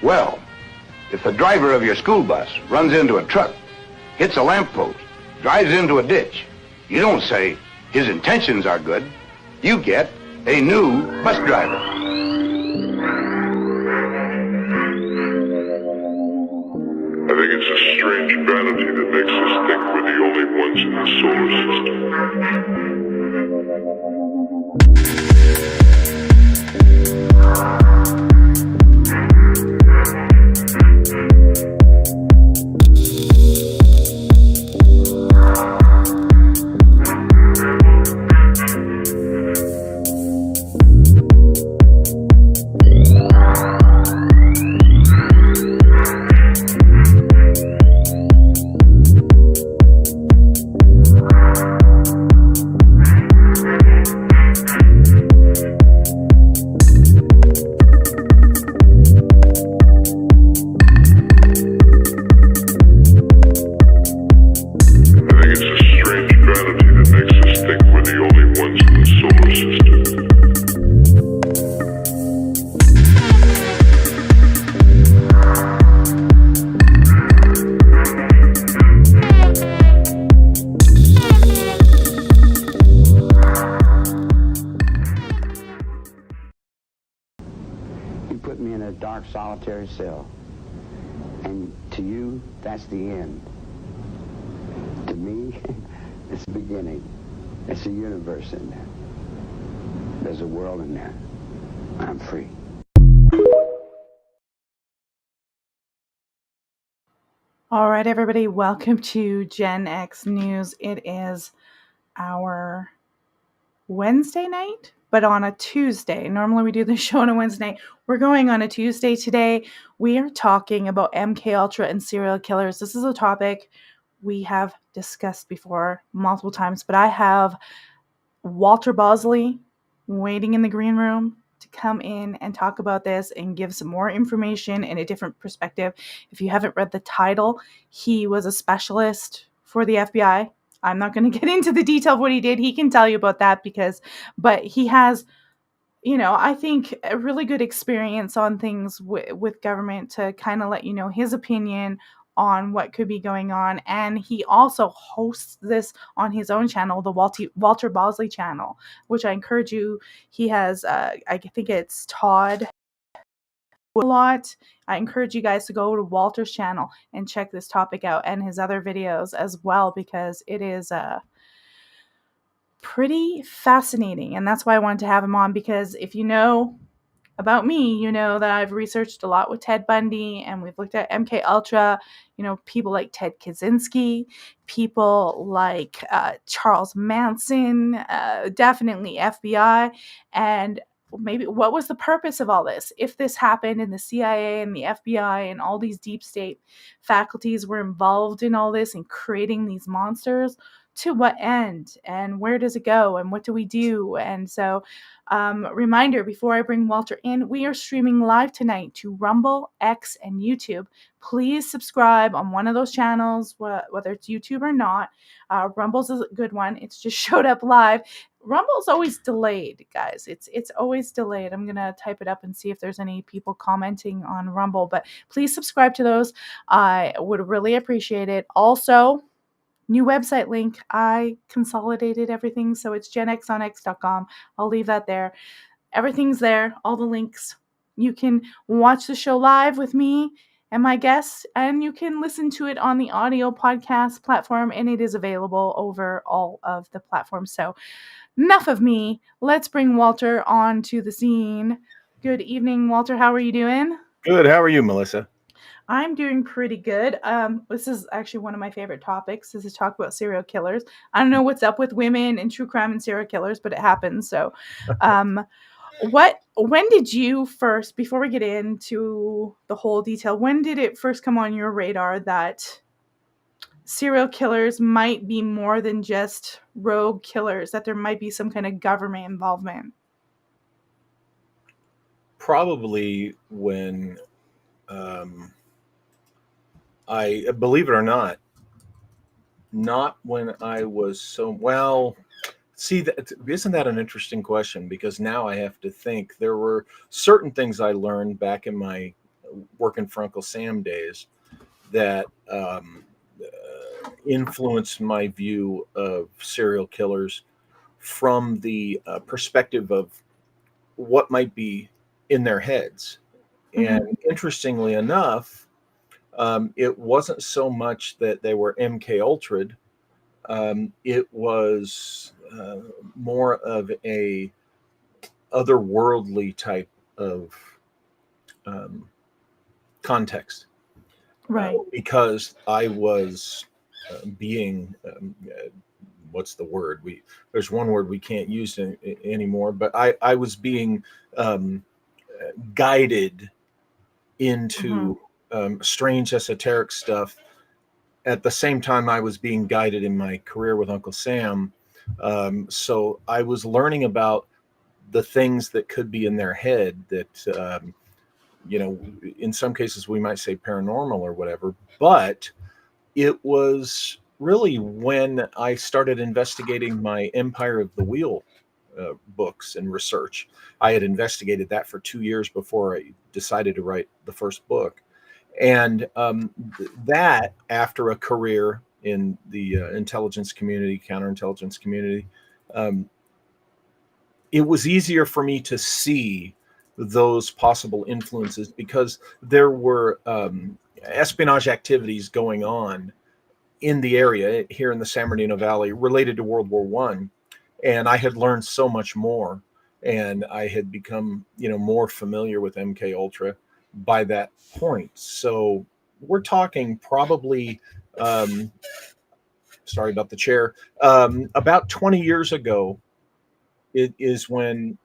Well, if the driver of your school bus runs into a truck, hits a lamppost, drives into a ditch, you don't say his intentions are good. You get a new bus driver. I think it's a strange vanity that makes us think we're the only ones in the solar solitary cell, and to you that's the end. To me it's the beginning. It's a universe in there. There's a world in there. I'm free. All right, everybody, welcome to Gen X News. It is our Wednesday night, but on a Tuesday. Normally we do the show on a Wednesday night. We're going on a Tuesday today. We are talking about MKUltra and serial killers. This is a topic we have discussed before multiple times, but I have Walter Bosley waiting in the green room to come in and talk about this and give some more information and a different perspective. If you haven't read the title, he was a specialist for the FBI. I'm not going to get into the detail of what he did. He can tell you about that but he has, I think a really good experience on things with government to kind of let you know his opinion on what could be going on. And he also hosts this on his own channel, the Walter Bosley channel, which I encourage you. He has, I think it's Todd a lot. I encourage you guys to go to Walter's channel and check this topic out and his other videos as well, because it is pretty fascinating. And that's why I wanted to have him on, because if you know about me, you know that I've researched a lot with Ted Bundy, and we've looked at MKUltra, people like Ted Kaczynski, people like Charles Manson, definitely FBI, and maybe what was the purpose of all this? If this happened and the CIA and the FBI and all these deep state faculties were involved in all this and creating these monsters, to what end, and where does it go, and what do we do? And so reminder before I bring Walter in, we are streaming live tonight to Rumble, X, and YouTube. Please subscribe on one of those channels, whether it's YouTube or not. Rumble's is a good one. It's just showed up live. Rumble's always delayed, guys. It's always delayed. I'm gonna type it up and see if there's any people commenting on Rumble, but please subscribe to those. I would really appreciate it. Also, new website link. I consolidated everything, so it's genxonx.com. I'll leave that there. Everything's there, all the links. You can watch the show live with me and my guests, and you can listen to it on the audio podcast platform, and it is available over all of the platforms. So enough of me. Let's bring Walter onto the scene. Good evening, Walter. How are you doing? Good. How are you, Melissa? I'm doing pretty good. This is actually one of my favorite topics, is to talk about serial killers. I don't know what's up with women and true crime and serial killers, but it happens. So when did you first, before we get into the whole detail, when did it first come on your radar that serial killers might be more than just rogue killers, that there might be some kind of government involvement? Probably when... I believe it or not when I was so well. See, isn't that an interesting question? Because now I have to think. There were certain things I learned back in my working for Uncle Sam days that influenced my view of serial killers from the perspective of what might be in their heads. And interestingly enough, it wasn't so much that they were MK Ultra'd. It was more of a otherworldly type of context, Right. because I was being what's the word? There's one word we can't use anymore, but I was being guided into strange esoteric stuff. At the same time, I was being guided in my career with Uncle Sam. So I was learning about the things that could be in their head that, in some cases we might say paranormal or whatever. But it was really when I started investigating my Empire of the Wheel books and research. I had investigated that for 2 years before I decided to write the first book. And that, after a career in the intelligence community, counterintelligence community, it was easier for me to see those possible influences because there were espionage activities going on in the area here in the San Bernardino Valley related to World War I. And I had learned so much more, and I had become, more familiar with MK Ultra by that point. So we're talking probably, sorry about the chair, about 20 years ago, it is when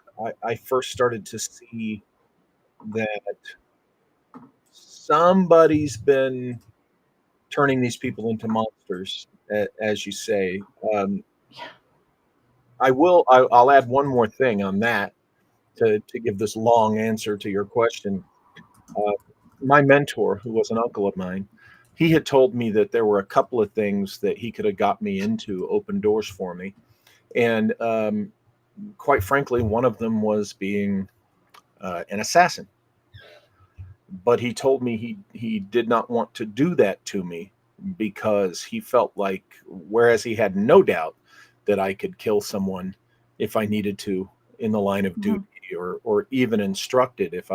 I first started to see that somebody's been turning these people into monsters, as you say. I'll add one more thing on that to give this long answer to your question. My mentor, who was an uncle of mine, he had told me that there were a couple of things that he could have got me into, open doors for me. And quite frankly, one of them was being an assassin. But he told me he did not want to do that to me because he felt like, whereas he had no doubt that I could kill someone if I needed to in the line of duty, or even instructed if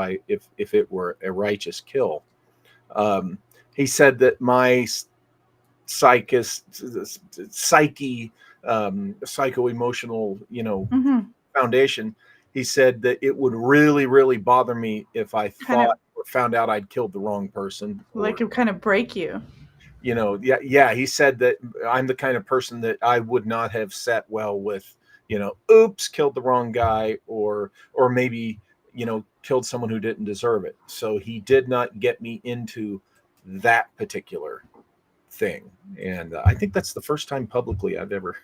it were a righteous kill. He said that my psycho-emotional, foundation, he said that it would really, really bother me if I thought or found out I'd killed the wrong person. Like, it would kind of break you. Yeah. He said that I'm the kind of person that I would not have sat well with, oops, killed the wrong guy, or maybe, killed someone who didn't deserve it. So he did not get me into that particular thing. And I think that's the first time publicly I've ever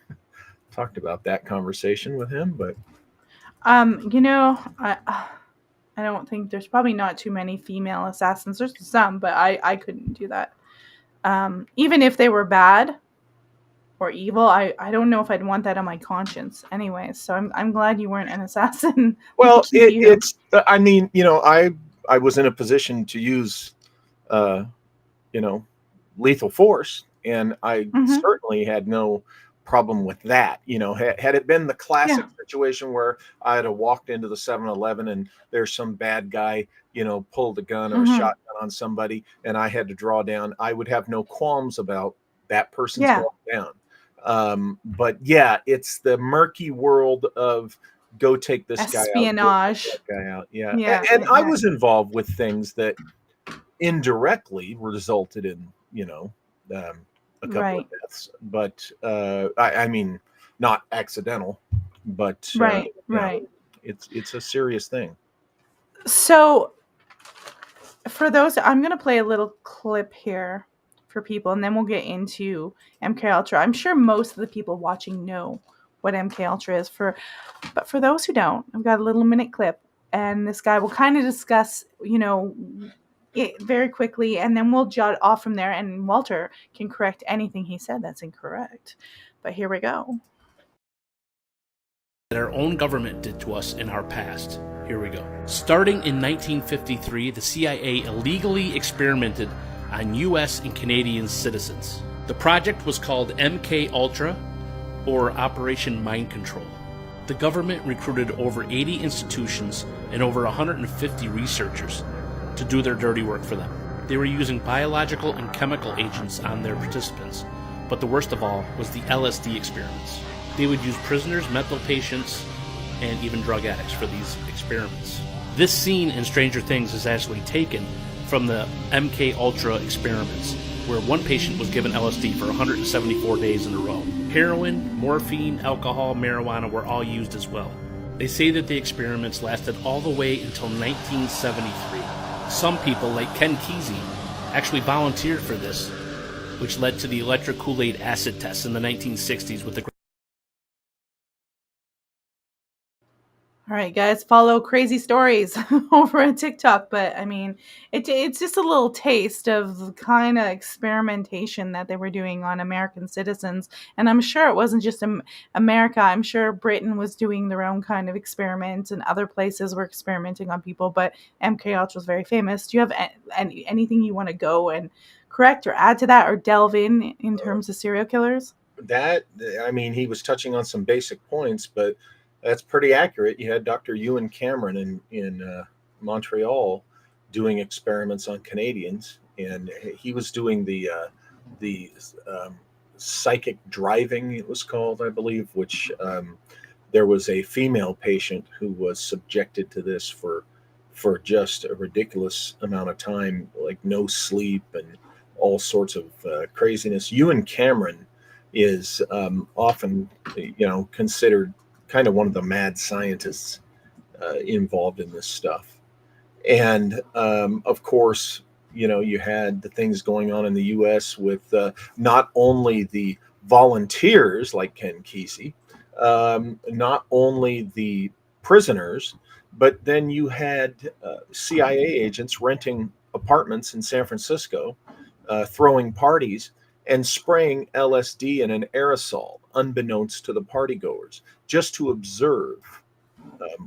talked about that conversation with him. But I don't think there's probably not too many female assassins. There's some, but I couldn't do that. Even if they were bad or evil, I don't know if I'd want that on my conscience anyway. So I'm glad you weren't an assassin. Well, I was in a position to use, lethal force, and I certainly had no problem with that. Had it been the classic situation where I'd have walked into the 7-Eleven and there's some bad guy, pulled a gun or a shotgun on somebody, and I had to draw down, I would have no qualms about that person's going down. But yeah, it's the murky world of go take this espionage guy out. Yeah. And I was involved with things that indirectly resulted in, a couple of deaths, but I mean, not accidental, but right. It's a serious thing. So for those, I'm going to play a little clip here for people, and then we'll get into MKUltra. I'm sure most of the people watching know what MKUltra is, but for those who don't, I've got a little minute clip, and this guy will kind of discuss, it very quickly, and then we'll jot off from there, and Walter can correct anything he said that's incorrect. But here we go. That our own government did to us in our past. Here we go. Starting in 1953, the CIA illegally experimented on U.S. and Canadian citizens. The project was called MKUltra, or Operation Mind Control. The government recruited over 80 institutions and over 150 researchers to do their dirty work for them. They were using biological and chemical agents on their participants, but the worst of all was the LSD experiments. They would use prisoners, mental patients, and even drug addicts for these experiments. This scene in Stranger Things is actually taken from the MKUltra experiments, where one patient was given LSD for 174 days in a row. Heroin, morphine, alcohol, marijuana were all used as well. They say that the experiments lasted all the way until 1973. Some people, like Ken Kesey, actually volunteered for this, which led to the electric Kool-Aid acid tests in the 1960s with the... All right, guys, follow crazy stories over on TikTok. But I mean, it's just a little taste of the kind of experimentation that they were doing on American citizens. And I'm sure it wasn't just America. I'm sure Britain was doing their own kind of experiments, and other places were experimenting on people. But MKUltra was very famous. Do you have anything you want to go and correct or add to that, or delve in terms of serial killers? That, I mean, he was touching on some basic points, but that's pretty accurate. You had Dr. Ewan Cameron in Montreal doing experiments on Canadians, and he was doing the psychic driving, it was called, I believe, which there was a female patient who was subjected to this for just a ridiculous amount of time, like no sleep and all sorts of craziness. Ewan Cameron is often, considered kind of one of the mad scientists involved in this stuff. And of course, you had the things going on in the U.S. with not only the volunteers like Ken Kesey, not only the prisoners, but then you had CIA agents renting apartments in San Francisco, throwing parties and spraying LSD in an aerosol, unbeknownst to the partygoers, just to observe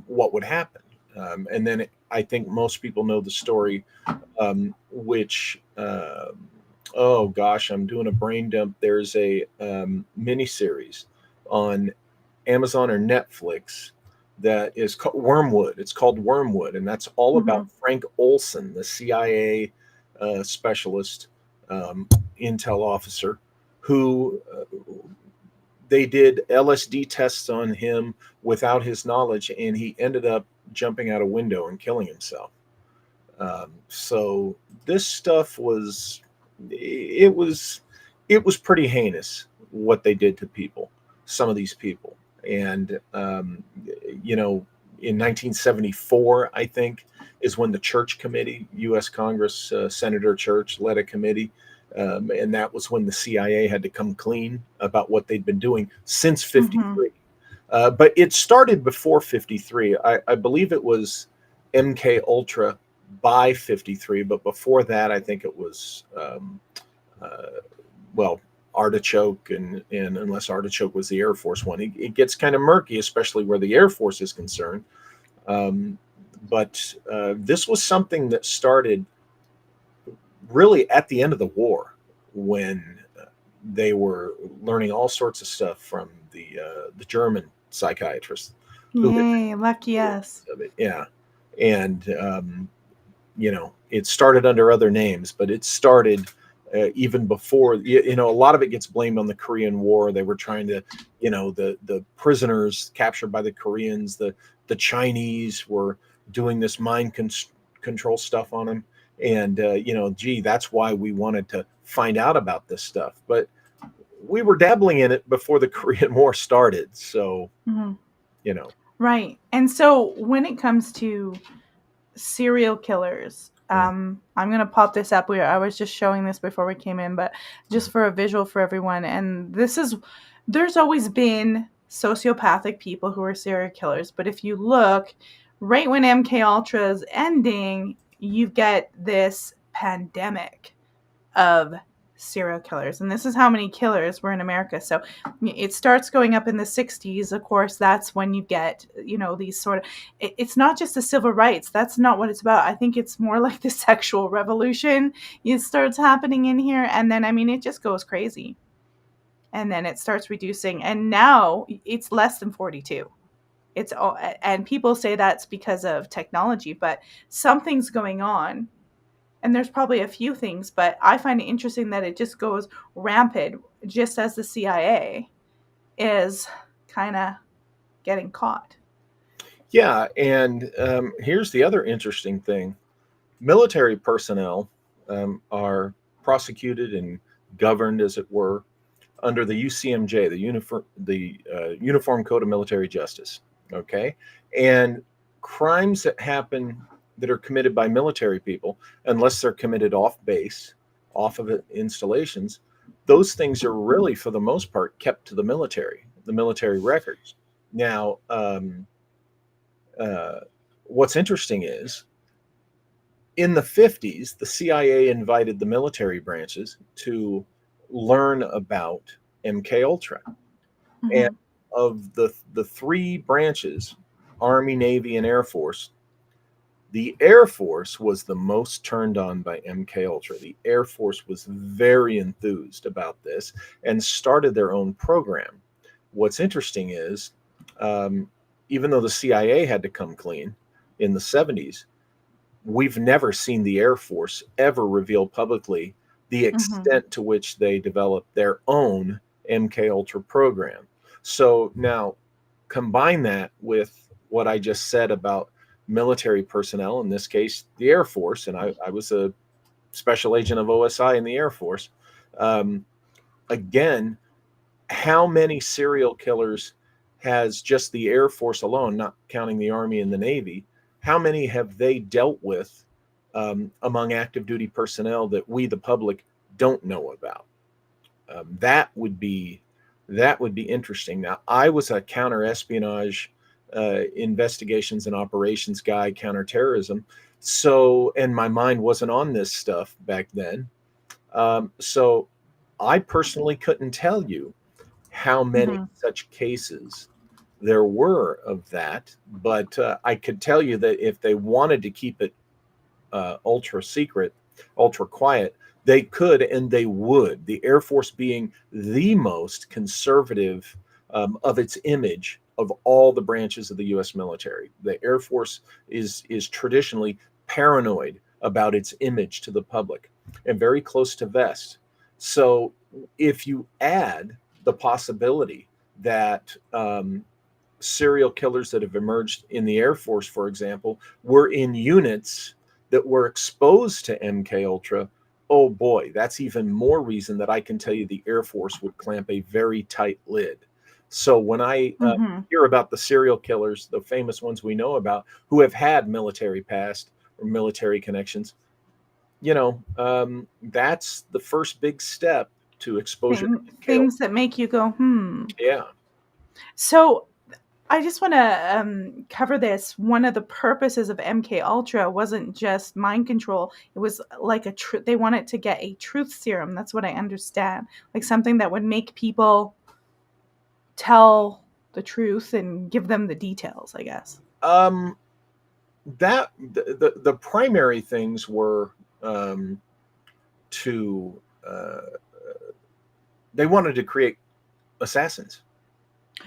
what would happen. And then I think most people know the story, which, oh gosh, I'm doing a brain dump. There's a miniseries on Amazon or Netflix that is called Wormwood. It's called Wormwood, and that's all about Frank Olson, the CIA specialist, intel officer, who they did LSD tests on him without his knowledge, and he ended up jumping out a window and killing himself. So this stuff was pretty heinous what they did to people, some of these people. And in 1974, I think, is when the Church Committee, U.S. Congress, Senator Church led a committee, and that was when the CIA had to come clean about what they'd been doing since 53. But it started before 53. I believe it was MKUltra by 53, but before that, I think it was, Artichoke, and unless Artichoke was the Air Force one, it gets kind of murky, especially where the Air Force is concerned. But this was something that started really at the end of the war, when they were learning all sorts of stuff from the German psychiatrists. Yay, lucky us. Yeah. And, it started under other names, but it started even before, a lot of it gets blamed on the Korean War. They were trying to, the prisoners captured by the Koreans, the Chinese were doing this mind control stuff on them. And, that's why we wanted to find out about this stuff. But we were dabbling in it before the Korean War started. So, Right. And so when it comes to serial killers, I'm going to pop this up. I was just showing this before we came in, but just for a visual for everyone. And there's always been sociopathic people who are serial killers. But if you look, right when MKUltra is ending, you get this pandemic of serial killers. And this is how many killers were in America. So it starts going up in the 60s. Of course, that's when you get, these sort of, it's not just the civil rights. That's not what it's about. I think it's more like the sexual revolution. It starts happening in here. And then, it just goes crazy. And then it starts reducing. And now it's less than 42. It's all, and people say that's because of technology, but something's going on. And there's probably a few things, but I find it interesting that it just goes rampant, just as the CIA is kind of getting caught. Yeah, and here's the other interesting thing. Military personnel are prosecuted and governed, as it were, under the UCMJ, the Uniform Code of Military Justice. Okay, and crimes that happen that are committed by military people, unless they're committed off base, off of installations, those things are really, for the most part, kept to the military records. Now, what's interesting is, in the 50s, the CIA invited the military branches to learn about MKUltra. Mm-hmm. And of the three branches, Army, Navy, and Air Force, the Air Force was the most turned on by MKUltra. The Air Force was very enthused about this and started their own program. What's interesting is, even though the CIA had to come clean in the 70s, we've never seen the Air Force ever reveal publicly the extent to which they developed their own MKUltra program. So now combine that with what I just said about military personnel, in this case, the Air Force, and I was a special agent of OSI in the Air Force. Again, how many serial killers has just the Air Force alone, not counting the Army and the Navy, how many have they dealt with among active duty personnel that we, the public, don't know about? That would be interesting. Now, I was a counter-espionage investigations and operations guy, counterterrorism. So, and my mind wasn't on this stuff back then. So I personally couldn't tell you how many such cases there were of that, but I could tell you that if they wanted to keep it ultra secret, ultra quiet, they could and they would. The Air Force being the most conservative of its image of all the branches of the U.S. military. The Air Force is traditionally paranoid about its image to the public and very close to vest. So if you add the possibility that serial killers that have emerged in the Air Force, for example, were in units that were exposed to MKUltra, oh boy, that's even more reason that I can tell you the Air Force would clamp a very tight lid. So when I hear about the serial killers, the famous ones we know about, who have had military past or military connections, that's the first big step to exposure. Things that make you go, Yeah. So I just want to cover this. One of the purposes of MKUltra wasn't just mind control. It was like they wanted to get a truth serum. That's what I understand. Like something that would make people tell the truth and give them the details, I guess. That the primary things were they wanted to create assassins.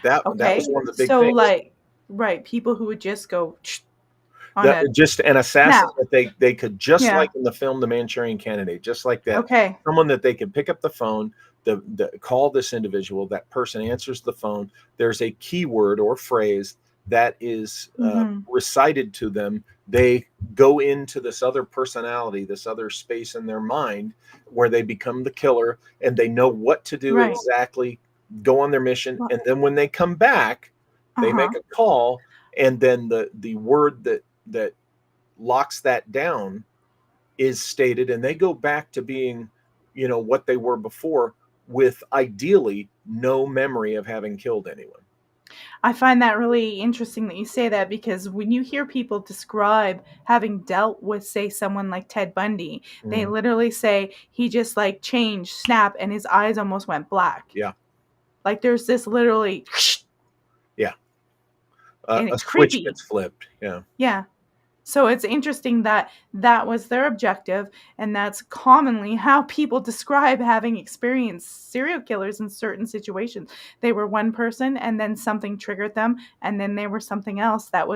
That was one of the big things. Right, people who would just go just an assassin that they could, just like in the film The Manchurian Candidate, just like that. Okay. Someone that they could pick up the phone, call this individual, that person answers the phone. There's a keyword or phrase that is recited to them. They go into this other personality, this other space in their mind where they become the killer, and they know what to do exactly, go on their mission. And then when they come back, they make a call, and then the word that locks that down is stated, and they go back to being, what they were before, with ideally no memory of having killed anyone. I find that really interesting that you say that, because when you hear people describe having dealt with, say, someone like Ted Bundy, they literally say he just like changed, snap, and his eyes almost went black. Yeah. Like there's this literally, Yeah. and A it's switch creepy. gets flipped. Yeah. Yeah. So it's interesting that that was their objective, and that's commonly how people describe having experienced serial killers in certain situations. They were one person, and then something triggered them, and then they were something else that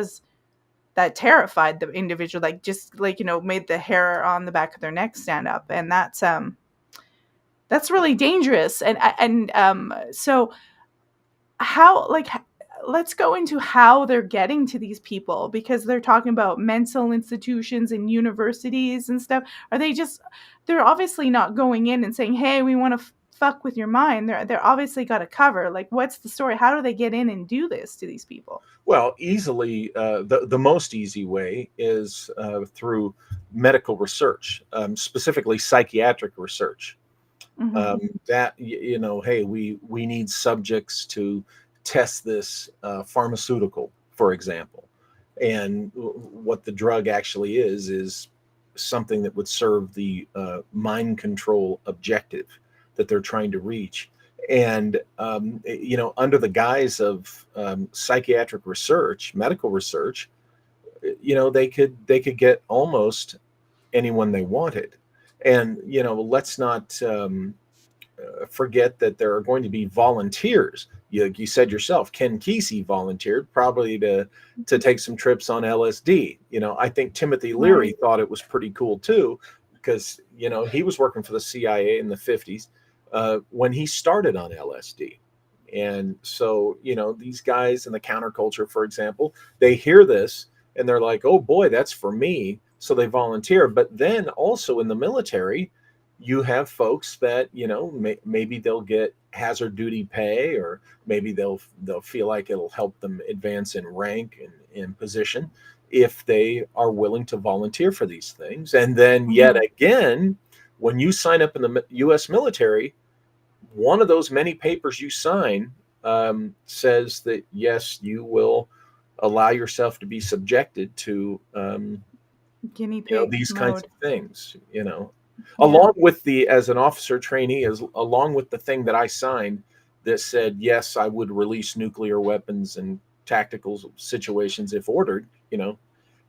terrified the individual, like just like, made the hair on the back of their neck stand up, and that's really dangerous. And so how, like, let's go into how they're getting to these people, because they're talking about mental institutions and universities and stuff. They're obviously not going in and saying, hey, we want to fuck with your mind. They're obviously got a cover. Like, what's the story? How do they get in and do this to these people? Well, easily, the most easy way is through medical research, specifically psychiatric research. That hey, we need subjects to test this pharmaceutical, for example, and what the drug actually is something that would serve the mind control objective that they're trying to reach. And under the guise of psychiatric research, medical research, they could get almost anyone they wanted. And let's not forget that there are going to be volunteers. You said yourself, Ken Kesey volunteered probably to take some trips on LSD. I think Timothy Leary thought it was pretty cool too, because he was working for the CIA in the 50s when he started on LSD. And so these guys in the counterculture, for example, they hear this and they're like, oh boy, that's for me. So they volunteer. But then also in the military, you have folks that maybe they'll get hazard duty pay, or maybe they'll feel like it'll help them advance in rank and in position if they are willing to volunteer for these things. And then yet again, when you sign up in the U.S. military, one of those many papers you sign says that yes, you will allow yourself to be subjected to guinea pig these mode. kinds of things. Along with as an officer trainee, along with the thing that I signed that said, yes, I would release nuclear weapons in tactical situations if ordered,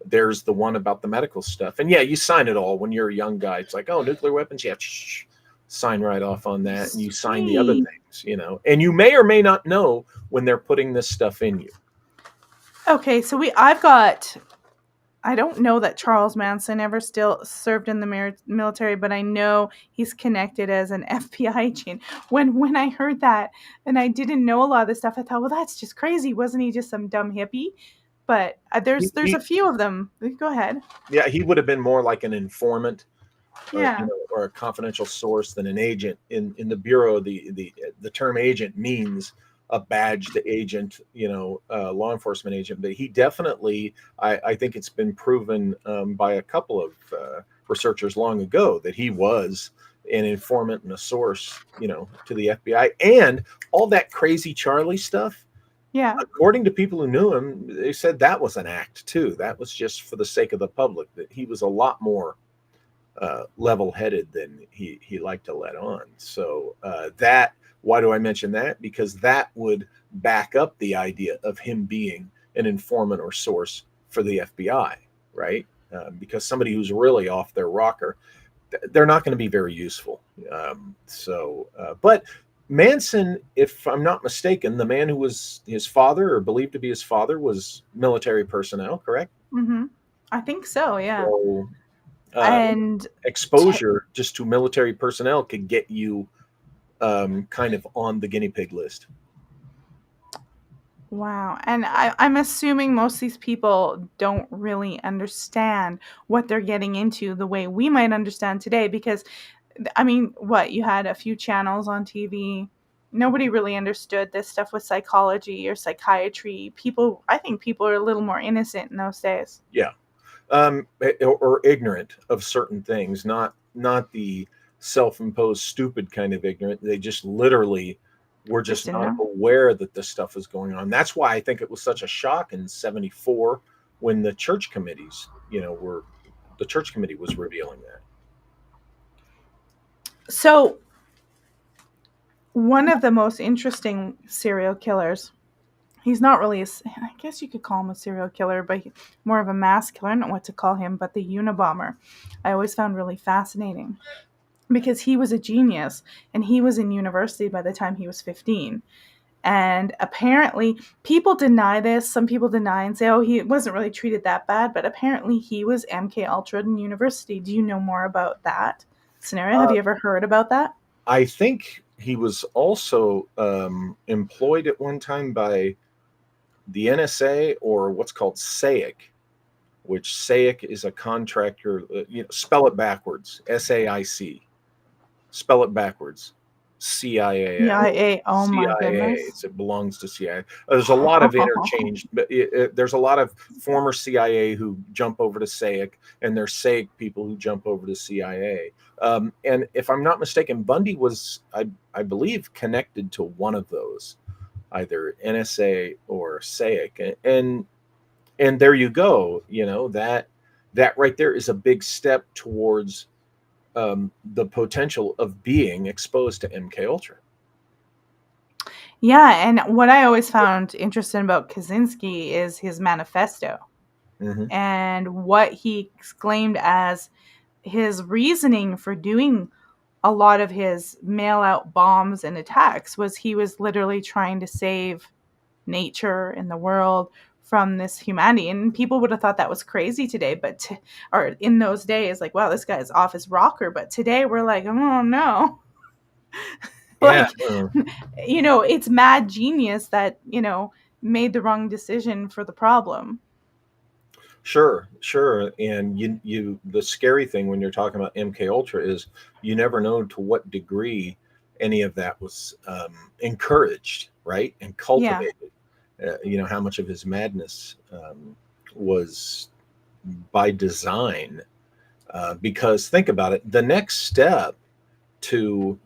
there's the one about the medical stuff. And yeah, you sign it all when you're a young guy. It's like, oh, nuclear weapons. Yeah. Sign right off on that. And you sign the other things, and you may or may not know when they're putting this stuff in you. Okay. So I don't know that Charles Manson ever still served in the military, but I know he's connected as an FBI agent. When I heard that, and I didn't know a lot of this stuff, I thought, well, that's just crazy. Wasn't he just some dumb hippie? But there's a few of them. Go ahead. Yeah, he would have been more like an informant, Yeah. or a confidential source than an agent. In the Bureau, the term agent means a badged agent, law enforcement agent. But he definitely, I think it's been proven by a couple of researchers long ago that he was an informant and a source, to the FBI. And all that crazy Charlie stuff. Yeah. According to people who knew him, they said that was an act too. That was just for the sake of the public, that he was a lot more level-headed than he liked to let on. So why do I mention that? Because that would back up the idea of him being an informant or source for the FBI, right? Because somebody who's really off their rocker, they're not going to be very useful. But Manson, if I'm not mistaken, the man who was his father, or believed to be his father, was military personnel, correct? Mm-hmm. I think so, yeah. So, and exposure just to military personnel could get you kind of on the guinea pig list. Wow. And I'm assuming most of these people don't really understand what they're getting into the way we might understand today, because I mean, you had a few channels on TV. Nobody really understood this stuff with psychology or psychiatry. I think people are a little more innocent in those days. Yeah. Or ignorant of certain things, not the self-imposed stupid kind of ignorant. They just literally were just didn't not know. aware that this stuff was going on. That's why I think it was such a shock in '74 when the church committees, the church committee was revealing that. So one of the most interesting serial killers, he's not really I guess you could call him a serial killer, but more of a mass killer. I don't know what to call him, but the Unabomber, I always found really fascinating because he was a genius and he was in university by the time he was 15. And apparently, people deny this. Some people deny and say, oh, he wasn't really treated that bad. But apparently, he was MKUltra in university. Do you know more about that scenario? Have you ever heard about that? I think he was also employed at one time by the NSA or what's called SAIC, which SAIC is a contractor. Spell it backwards. SAIC. Spell it backwards. CIA. CIA. Oh my CIA. goodness. It belongs to CIA. There's a lot of interchange, but there's a lot of former CIA who jump over to SAIC, and there's SAIC people who jump over to CIA. And if I'm not mistaken, Bundy was, I believe, connected to one of those, either NSA or SAIC. And there you go. That right there is a big step towards the potential of being exposed to MKUltra. Yeah, and what I always found interesting about Kaczynski is his manifesto and what he exclaimed as his reasoning for doing a lot of his mail-out bombs and attacks was he was literally trying to save nature and the world from this humanity. And people would have thought that was crazy today, or in those days, like, wow, this guy's off his rocker. But today we're like, oh no. Yeah. It's mad genius that, made the wrong decision for the problem. Sure. And the scary thing when you're talking about MKUltra is you never know to what degree any of that was encouraged, right? And cultivated. Yeah. How much of his madness was by design. Because think about it, the next step to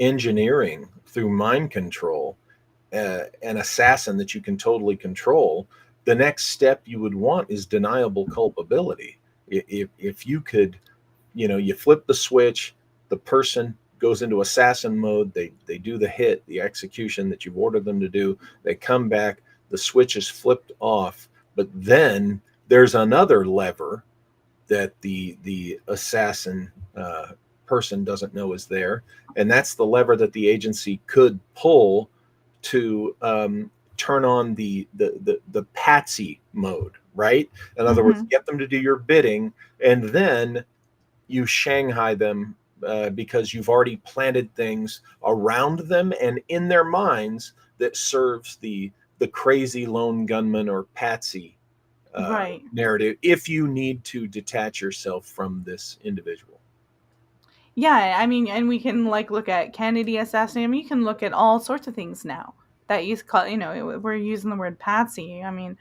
engineering through mind control an assassin that you can totally control, the next step you would want is deniable culpability. If you could, you flip the switch, the person goes into assassin mode, they do the hit, the execution that you've ordered them to do, they come back, the switch is flipped off, but then there's another lever that the assassin person doesn't know is there, and that's the lever that the agency could pull to turn on the patsy mode, right? In other words, get them to do your bidding, and then you Shanghai them because you've already planted things around them and in their minds that serves the crazy lone gunman or patsy narrative, if you need to detach yourself from this individual. Yeah, I mean, and we can look at Kennedy assassination. I mean, you can look at all sorts of things now that you call, we're using the word patsy. I mean,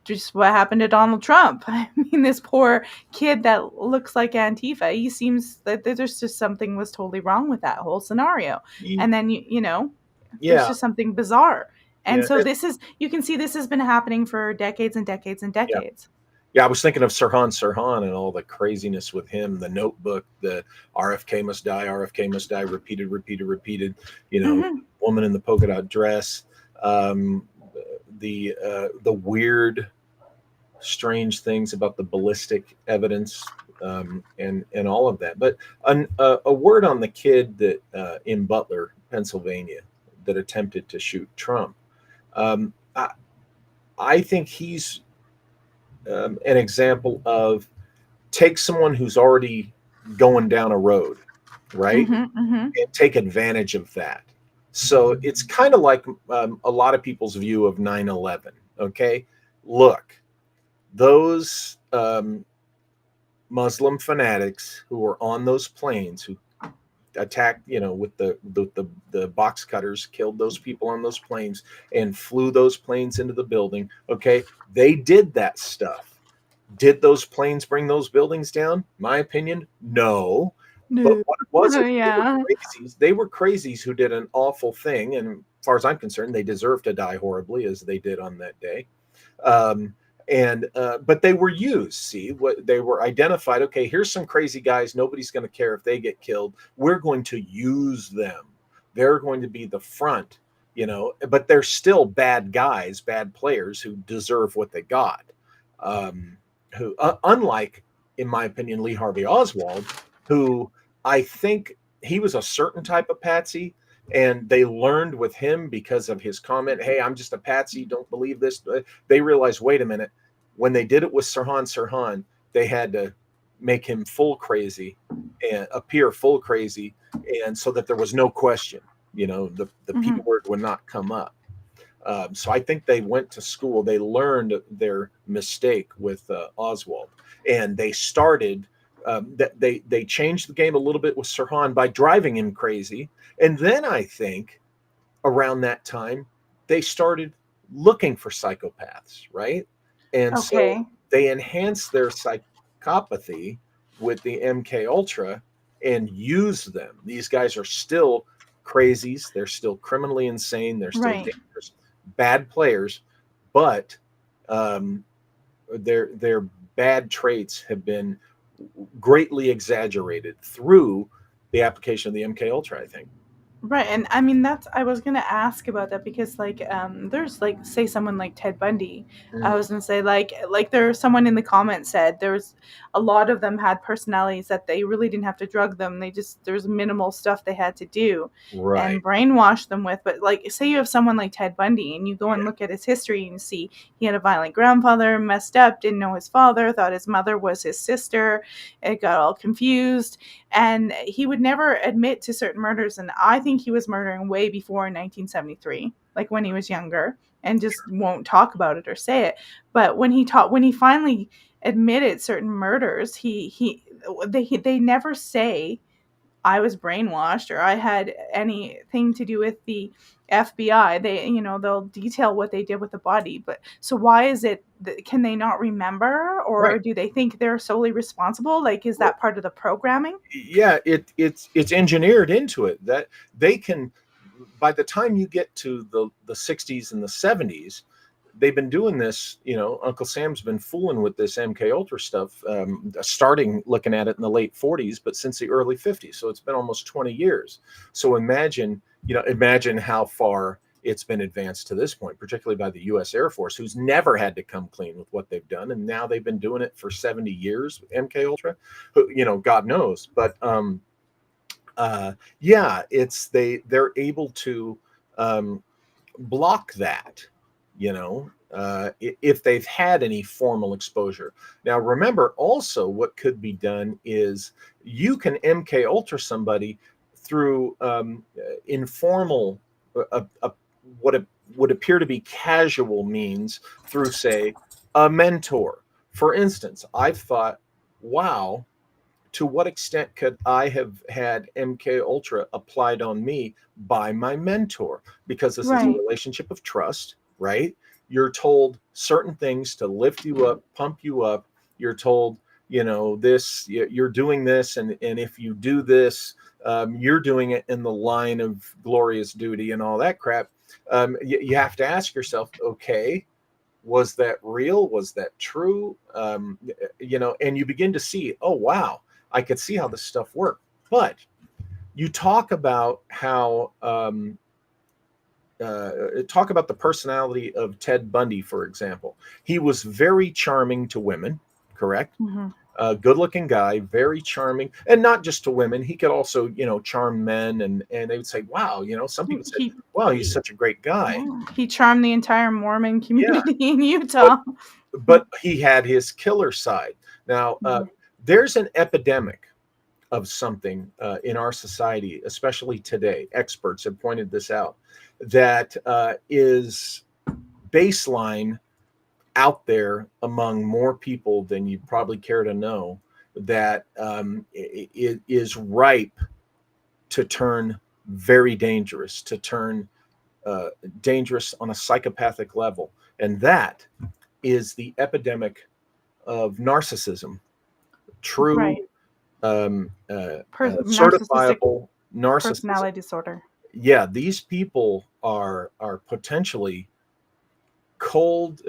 just what happened to Donald Trump. I mean, this poor kid that looks like Antifa, he seems that there's just something was totally wrong with that whole scenario. And then, there's just something bizarre. And so you can see this has been happening for decades and decades and decades. Yeah, I was thinking of Sirhan and all the craziness with him, the Notebook, the RFK must die, repeated, woman in the polka dot dress, the weird, strange things about the ballistic evidence, and all of that. But a word on the kid that in Butler, Pennsylvania, that attempted to shoot Trump. I think he's an example of take someone who's already going down a road, right? And take advantage of that. So it's kind of like a lot of people's view of 9/11. Okay, look, those Muslim fanatics who were on those planes who attacked, with the box cutters, killed those people on those planes and flew those planes into the building. Okay, they did that stuff. Did those planes bring those buildings down? My opinion, no. But wasn't. They were Yeah. crazies. They were crazies who did an awful thing, and as far as I'm concerned, they deserve to die horribly, as they did on that day. Um, but they were used. See, what they were identified. Okay, here's some crazy guys. Nobody's going to care if they get killed. We're going to use them. They're going to be the front, but they're still bad guys, bad players who deserve what they got. Who, unlike, in my opinion, Lee Harvey Oswald, who I think he was a certain type of patsy, and they learned with him because of his comment, "Hey, I'm just a patsy. Don't believe this." They realized, wait a minute, when they did it with Sirhan, they had to make him full crazy and appear full crazy, and so that there was no question, the P word would not come up. So I think they went to school. They learned their mistake with Oswald, and they started. They changed the game a little bit with Sirhan by driving him crazy, and then I think around that time they started looking for psychopaths, right? And so Okay. they enhanced their psychopathy with the MK Ultra and used them. These guys are still crazies. They're still criminally insane. They're still Right. dangerous, bad players, but their bad traits have been greatly exaggerated through the application of the MK Ultra, I think. Right, and I mean I was gonna ask about that because there's like say someone like Ted Bundy. I Mm, was gonna say there's someone in the comments said there's a lot of them had personalities that they really didn't have to drug them. There's minimal stuff they had to do right. and brainwash them with. But like say you have someone like Ted Bundy and you go and Yeah. look at his history and you see he had a violent grandfather, messed up, didn't know his father, thought his mother was his sister, it got all confused, and he would never admit to certain murders, and I think he was murdering way before 1973, like when he was younger, and just won't talk about it or say it. But when he finally admitted certain murders, they never say I was brainwashed or I had anything to do with the FBI. They'll detail what they did with the body. But so why is it can they not remember, Right. or do they think they're solely responsible? Like, is that part of the programming? Yeah, it's engineered into it that they can, by the time you get to the 60s and the 70s, they've been doing this. Uncle Sam's been fooling with this MK Ultra stuff, starting looking at it in the late 40s, but since the early 50s. So it's been almost 20 years. So imagine how far it's been advanced to this point, particularly by the U.S. Air Force, who's never had to come clean with what they've done, and now they've been doing it for 70 years. MK Ultra, God knows, but yeah, they're able to block that, if they've had any formal exposure. Now, remember also what could be done is you can MK Ultra somebody through informal, what would appear to be casual means through, say, a mentor. For instance, I've thought, wow, to what extent could I have had MK Ultra applied on me by my mentor? Because this is a Right. relationship of trust, right? You're told certain things to lift you up, pump you up. You're told, this, you're doing this, and if you do this, you're doing it in the line of glorious duty and all that crap. You have to ask yourself, okay, was that real? Was that true? And you begin to see, oh, wow, I could see how this stuff worked. But you talk about how, talk about the personality of Ted Bundy, for example. He was very charming to women, correct? Mm-hmm. Good-looking guy, very charming, and not just to women. He could also, charm men, and they would say, "Wow," some people said, He, "Wow, he's such a great guy." yeah, he charmed the entire Mormon Yeah, community in but Utah. he had his killer side. Now, Mhm. there's an epidemic of something in our society, especially today. Experts have pointed this out, that is baseline out there among more people than you probably care to know, that it is ripe to turn very dangerous, to turn dangerous on a psychopathic level. And that is the epidemic of narcissism. True Right. Narcissistic certifiable narcissism. personality disorder. Yeah, these people are potentially cold.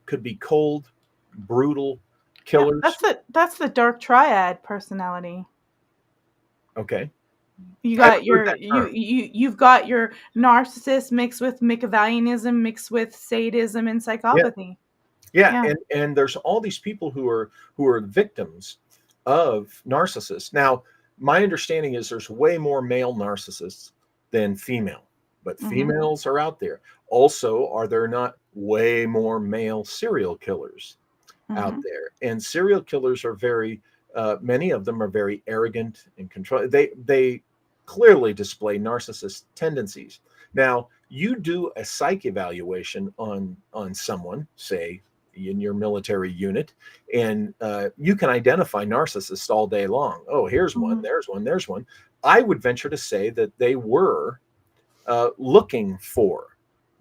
Could be cold, brutal Yeah, killers. that's the dark triad personality. Okay, You I haven't got heard your that term. you've got your narcissist mixed with Machiavellianism, mixed with sadism and Yeah, psychopathy. yeah, Yeah. and there's all these people who are victims of narcissists. Now, my understanding is there's way more male narcissists than female, but Mm-hmm. females are out there. Also, are there not way more male serial killers out Mm-hmm. there? And serial killers are very, many of them are very arrogant and control. They clearly display narcissist tendencies. Now, you do a psych evaluation on someone, say in your military unit, and you can identify narcissists all day long. Oh, here's one, Mm-hmm. there's one, there's one. I would venture to say that they were looking for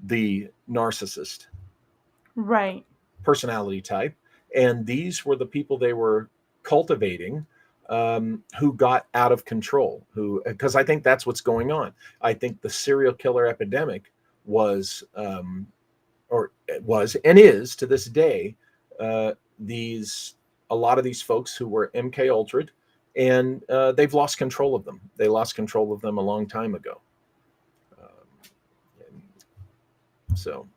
the narcissist Right. personality type, and these were the people they were cultivating, who got out of control. Who, because I think that's what's going on. I think the serial killer epidemic was, or was and is to this day, these a lot of these folks who were MK Ultra, and they've lost control of them. They lost control of them a long time ago. So.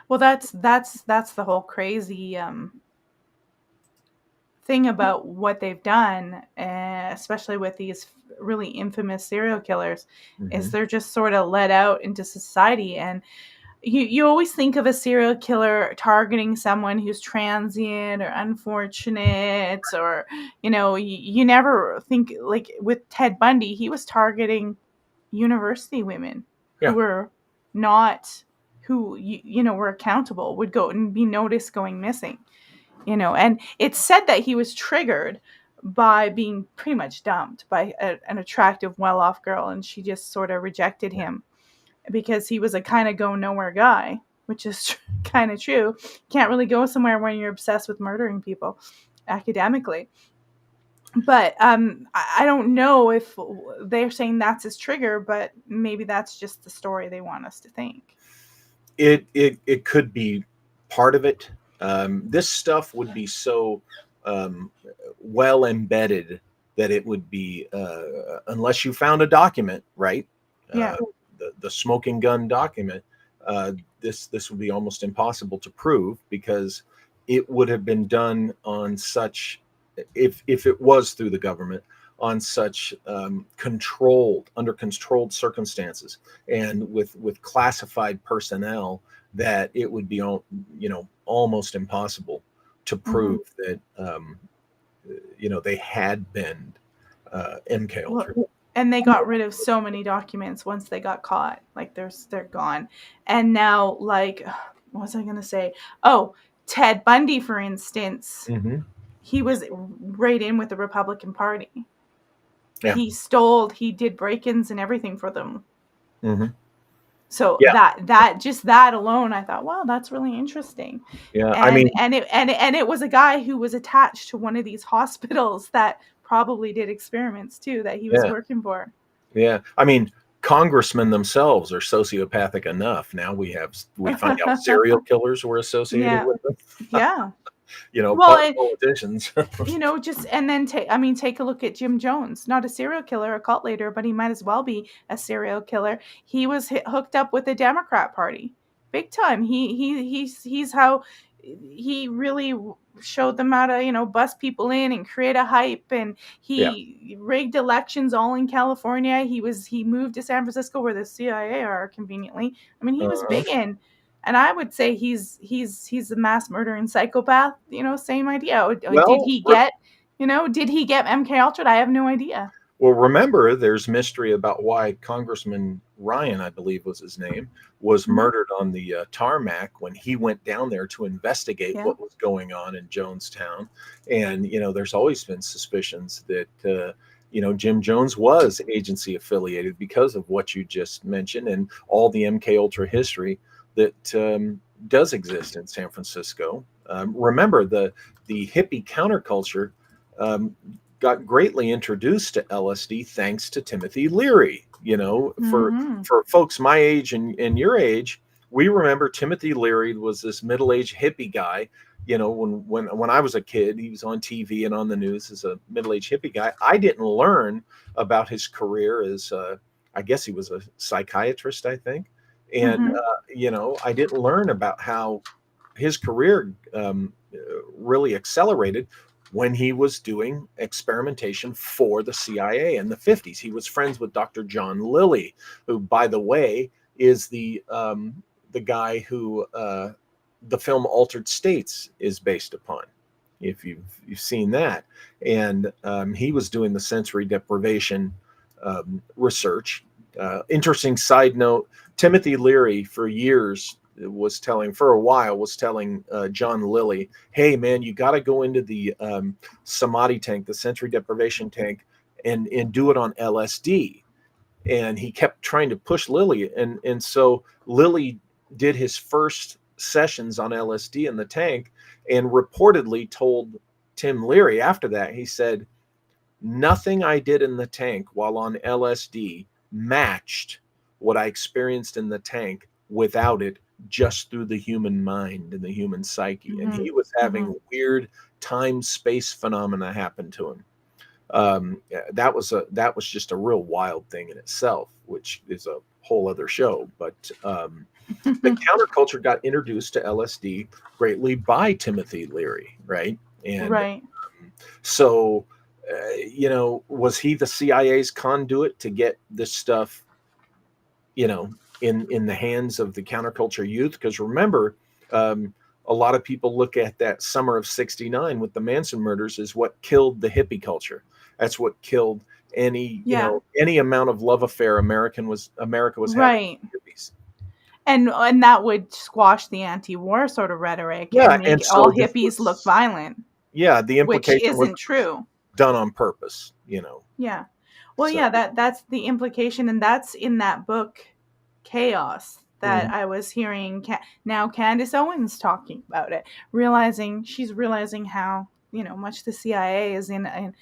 Well, that's the whole crazy thing about what they've done, especially with these really infamous serial killers, is they're just sort of let out into society. And you always think of a serial killer targeting someone who's transient or unfortunate, or you never think, like with Ted Bundy, he was targeting university women who Yeah. were not, who were accountable, would go and be noticed going missing. And it's said that he was triggered by being pretty much dumped by an attractive, well-off girl, and she just sort of rejected him because he was a kind of go nowhere guy, which is kind of true. Can't really go somewhere when you're obsessed with murdering people academically. But I don't know if they're saying that's his trigger, but maybe that's just the story they want us to think. It could be part of it. This stuff would be so well embedded that it would be, unless you found a document, right? Yeah. The smoking gun document. This would be almost impossible to prove, because it would have been done on such, if it was through the government, on such under controlled circumstances, and with classified personnel, that it would be almost impossible to prove that they had been MK Ultra. Well, and they got rid of so many documents once they got caught. Like they're gone. And now, like, what was I gonna say? Oh, Ted Bundy, for instance, he was right in with the Republican Party. Yeah. He did break-ins and everything for them. So Yeah. that alone, I thought, wow, that's really interesting. Yeah, and it was a guy who was attached to one of these hospitals that probably did experiments too, that he was working for. Yeah, I mean, congressmen themselves are sociopathic enough. Now we find out serial killers were associated with them. Yeah. Politicians. And then take a look at Jim Jones. Not a serial killer, a cult leader, but he might as well be a serial killer. He was hooked up with the Democrat Party, big time. He's how he really showed them how to bust people in and create a hype, and he rigged elections all in California. He moved to San Francisco, where the CIA are conveniently. I mean, he was big in. And I would say he's a mass murdering psychopath. Same idea. Well, did he get MK Ultra? I have no idea. Well, remember, there's mystery about why Congressman Ryan, I believe was his name, was murdered on the tarmac when he went down there to investigate what was going on in Jonestown. And, there's always been suspicions that, Jim Jones was agency affiliated because of what you just mentioned and all the MK Ultra history that does exist in San Francisco. Remember, the hippie counterculture got greatly introduced to LSD thanks to Timothy Leary. Mm-hmm. For folks my age and your age, we remember Timothy Leary was this middle-aged hippie guy. When I was a kid, he was on TV and on the news as a middle-aged hippie guy. I didn't learn about his career as I guess he was a psychiatrist, I think. And Mm-hmm. I didn't learn about how his career really accelerated when he was doing experimentation for the CIA in the 50s. He was friends with Dr. John Lilly, who, by the way, is the guy who the film Altered States is based upon, if you've seen that. And he was doing the sensory deprivation research. Interesting side note, Timothy Leary for a while was telling John Lilly, hey man, you got to go into the samadhi tank, the sensory deprivation tank, and do it on LSD. And he kept trying to push Lilly, and so Lilly did his first sessions on LSD in the tank, and reportedly told Tim Leary after that, he said, nothing I did in the tank while on LSD matched what I experienced in the tank without it, just through the human mind and the human psyche. And Mm-hmm. he was having Mm-hmm. weird time-space phenomena happen to him. That was just a real wild thing in itself, which is a whole other show. But the counterculture got introduced to LSD greatly by Timothy Leary, right? And Right. so, was he the CIA's conduit to get this stuff, in the hands of the counterculture youth? Because remember, a lot of people look at that summer of '69 with the Manson murders as what killed the hippie culture. That's what killed any Yeah. any amount of love affair America was having Right. with hippies. And that would squash the anti-war sort of rhetoric Yeah, and make and all so this hippies look was, violent, yeah, the which implication was isn't true. done on purpose. Yeah. Well, So yeah, that's the implication, and that's in that book, Chaos, that mhm. I was hearing now Candace Owens talking about it, realizing how, much the CIA is in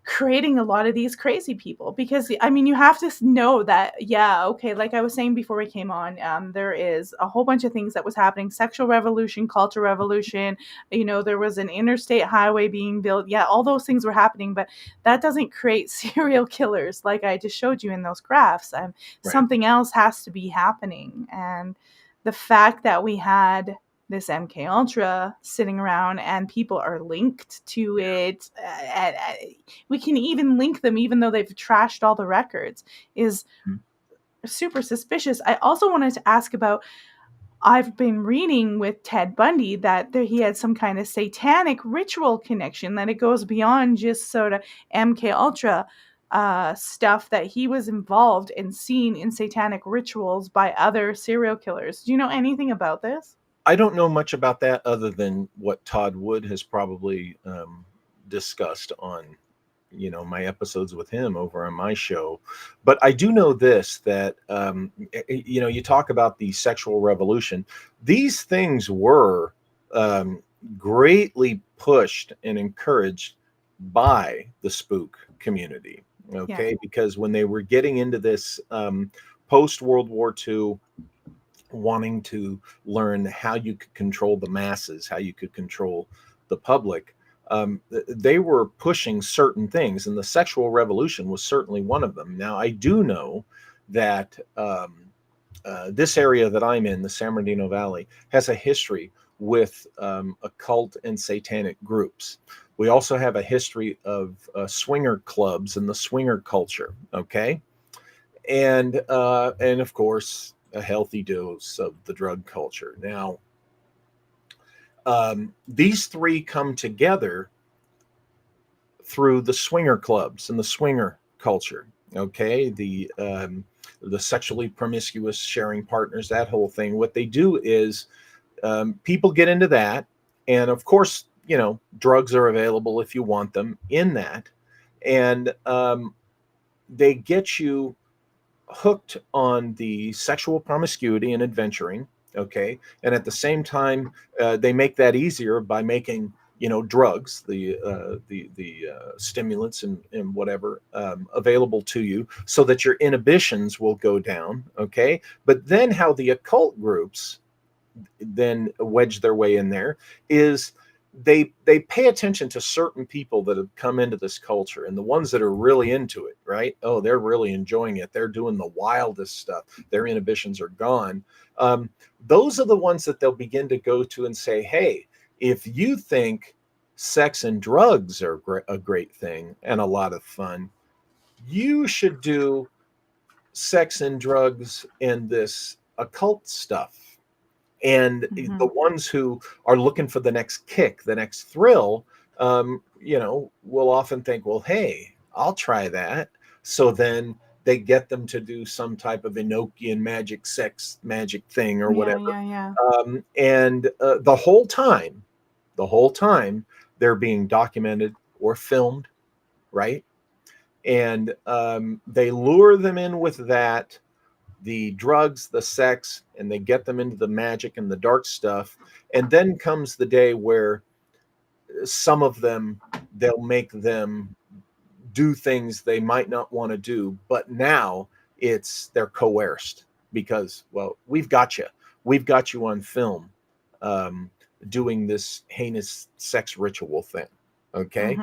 creating a lot of these crazy people. Because I mean, you have to know that, yeah, okay, like I was saying before we came on, there is a whole bunch of things that was happening: sexual revolution, culture revolution, there was an interstate highway being built, yeah, all those things were happening, but that doesn't create serial killers like I just showed you in those graphs. Right. Something else has to be happening. And the fact that we had this MKUltra sitting around and people are linked to it, we can even link them even though they've trashed all the records, is Mhm. super suspicious. I also wanted to ask about, I've been reading with Ted Bundy that he had some kind of satanic ritual connection, that it goes beyond just sort of MKUltra stuff, that he was involved and seen in satanic rituals by other serial killers. Do you know anything about this? I don't know much about that other than what Todd Wood has probably discussed on, my episodes with him over on my show. But I do know this, that, you talk about the sexual revolution. These things were greatly pushed and encouraged by the spook community. Okay. Yeah. Because when they were getting into this post World War II, wanting to learn how you could control the masses, how you could control the public, they were pushing certain things, and the sexual revolution was certainly one of them. Now, I do know that this area that I'm in, the San Bernardino Valley, has a history with occult and satanic groups. We also have a history of swinger clubs and the swinger culture. Okay, and of course, a healthy dose of the drug culture. Now, these three come together through the swinger clubs and the swinger culture. Okay, the sexually promiscuous sharing partners, that whole thing. What they do is people get into that, and of course, drugs are available if you want them in that, and they get you hooked on the sexual promiscuity and adventuring. Okay, and at the same time, they make that easier by making drugs, the stimulants and whatever available to you, so that your inhibitions will go down. Okay, but then how the occult groups then wedge their way in there is they pay attention to certain people that have come into this culture, and the ones that are really into it, right? Oh, they're really enjoying it. They're doing the wildest stuff. Their inhibitions are gone. Those are the ones that they'll begin to go to and say, hey, if you think sex and drugs are a great thing and a lot of fun, you should do sex and drugs and this occult stuff. And Mm-hmm. the ones who are looking for the next kick, the next thrill, will often think, well, hey, I'll try that. So then they get them to do some type of Enochian magic, sex magic thing or Yeah, whatever. yeah, yeah. And the whole time, they're being documented or filmed, right? And they lure them in with that, the drugs, the sex, and they get them into the magic and the dark stuff. And then comes the day where some of them, they'll make them do things they might not want to do, but now they're coerced because, well, we've got you on film um, doing this heinous sex ritual thing. Okay.